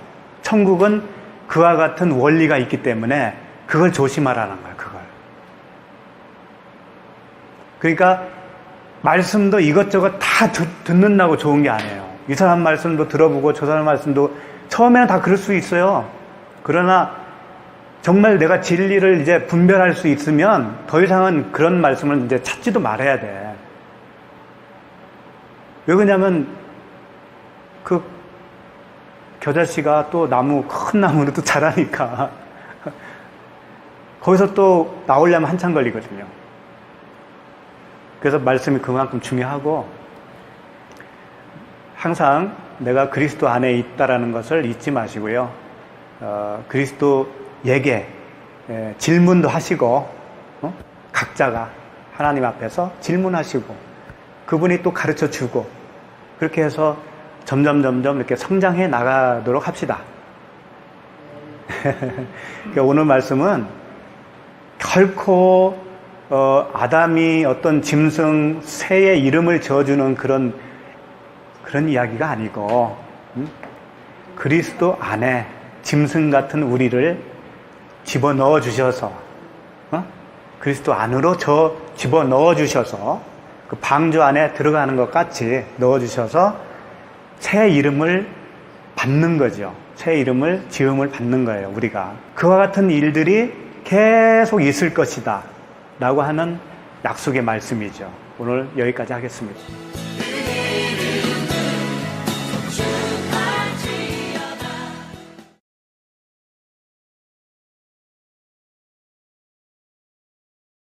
천국은 그와 같은 원리가 있기 때문에 그걸 조심하라는 거예요. 그걸. 그러니까 말씀도 이것저것 다 듣는다고 좋은 게 아니에요. 이 사람 말씀도 들어보고 저 사람 말씀도 처음에는 다 그럴 수 있어요. 그러나 정말 내가 진리를 이제 분별할 수 있으면 더 이상은 그런 말씀을 이제 찾지도 말아야 돼. 왜 그러냐면 그 겨자씨가 또 큰 나무로 또 자라니까 거기서 또 나오려면 한참 걸리거든요. 그래서 말씀이 그만큼 중요하고 항상 내가 그리스도 안에 있다라는 것을 잊지 마시고요. 그리스도에게 질문도 하시고 각자가 하나님 앞에서 질문하시고 그분이 또 가르쳐 주고 그렇게 해서 점점 이렇게 성장해 나가도록 합시다. 그러니까 오늘 말씀은 결코 아담이 어떤 짐승 새의 이름을 지어주는 그런 이야기가 아니고 그리스도 안에 짐승 같은 우리를 집어넣어 주셔서 그리스도 안으로 집어넣어 주셔서 그 방주 안에 들어가는 것 같이 넣어 주셔서 새 이름을 받는 거죠. 새 이름을 지음을 받는 거예요. 우리가 그와 같은 일들이 계속 있을 것이다 라고 하는 약속의 말씀이죠. 오늘 여기까지 하겠습니다.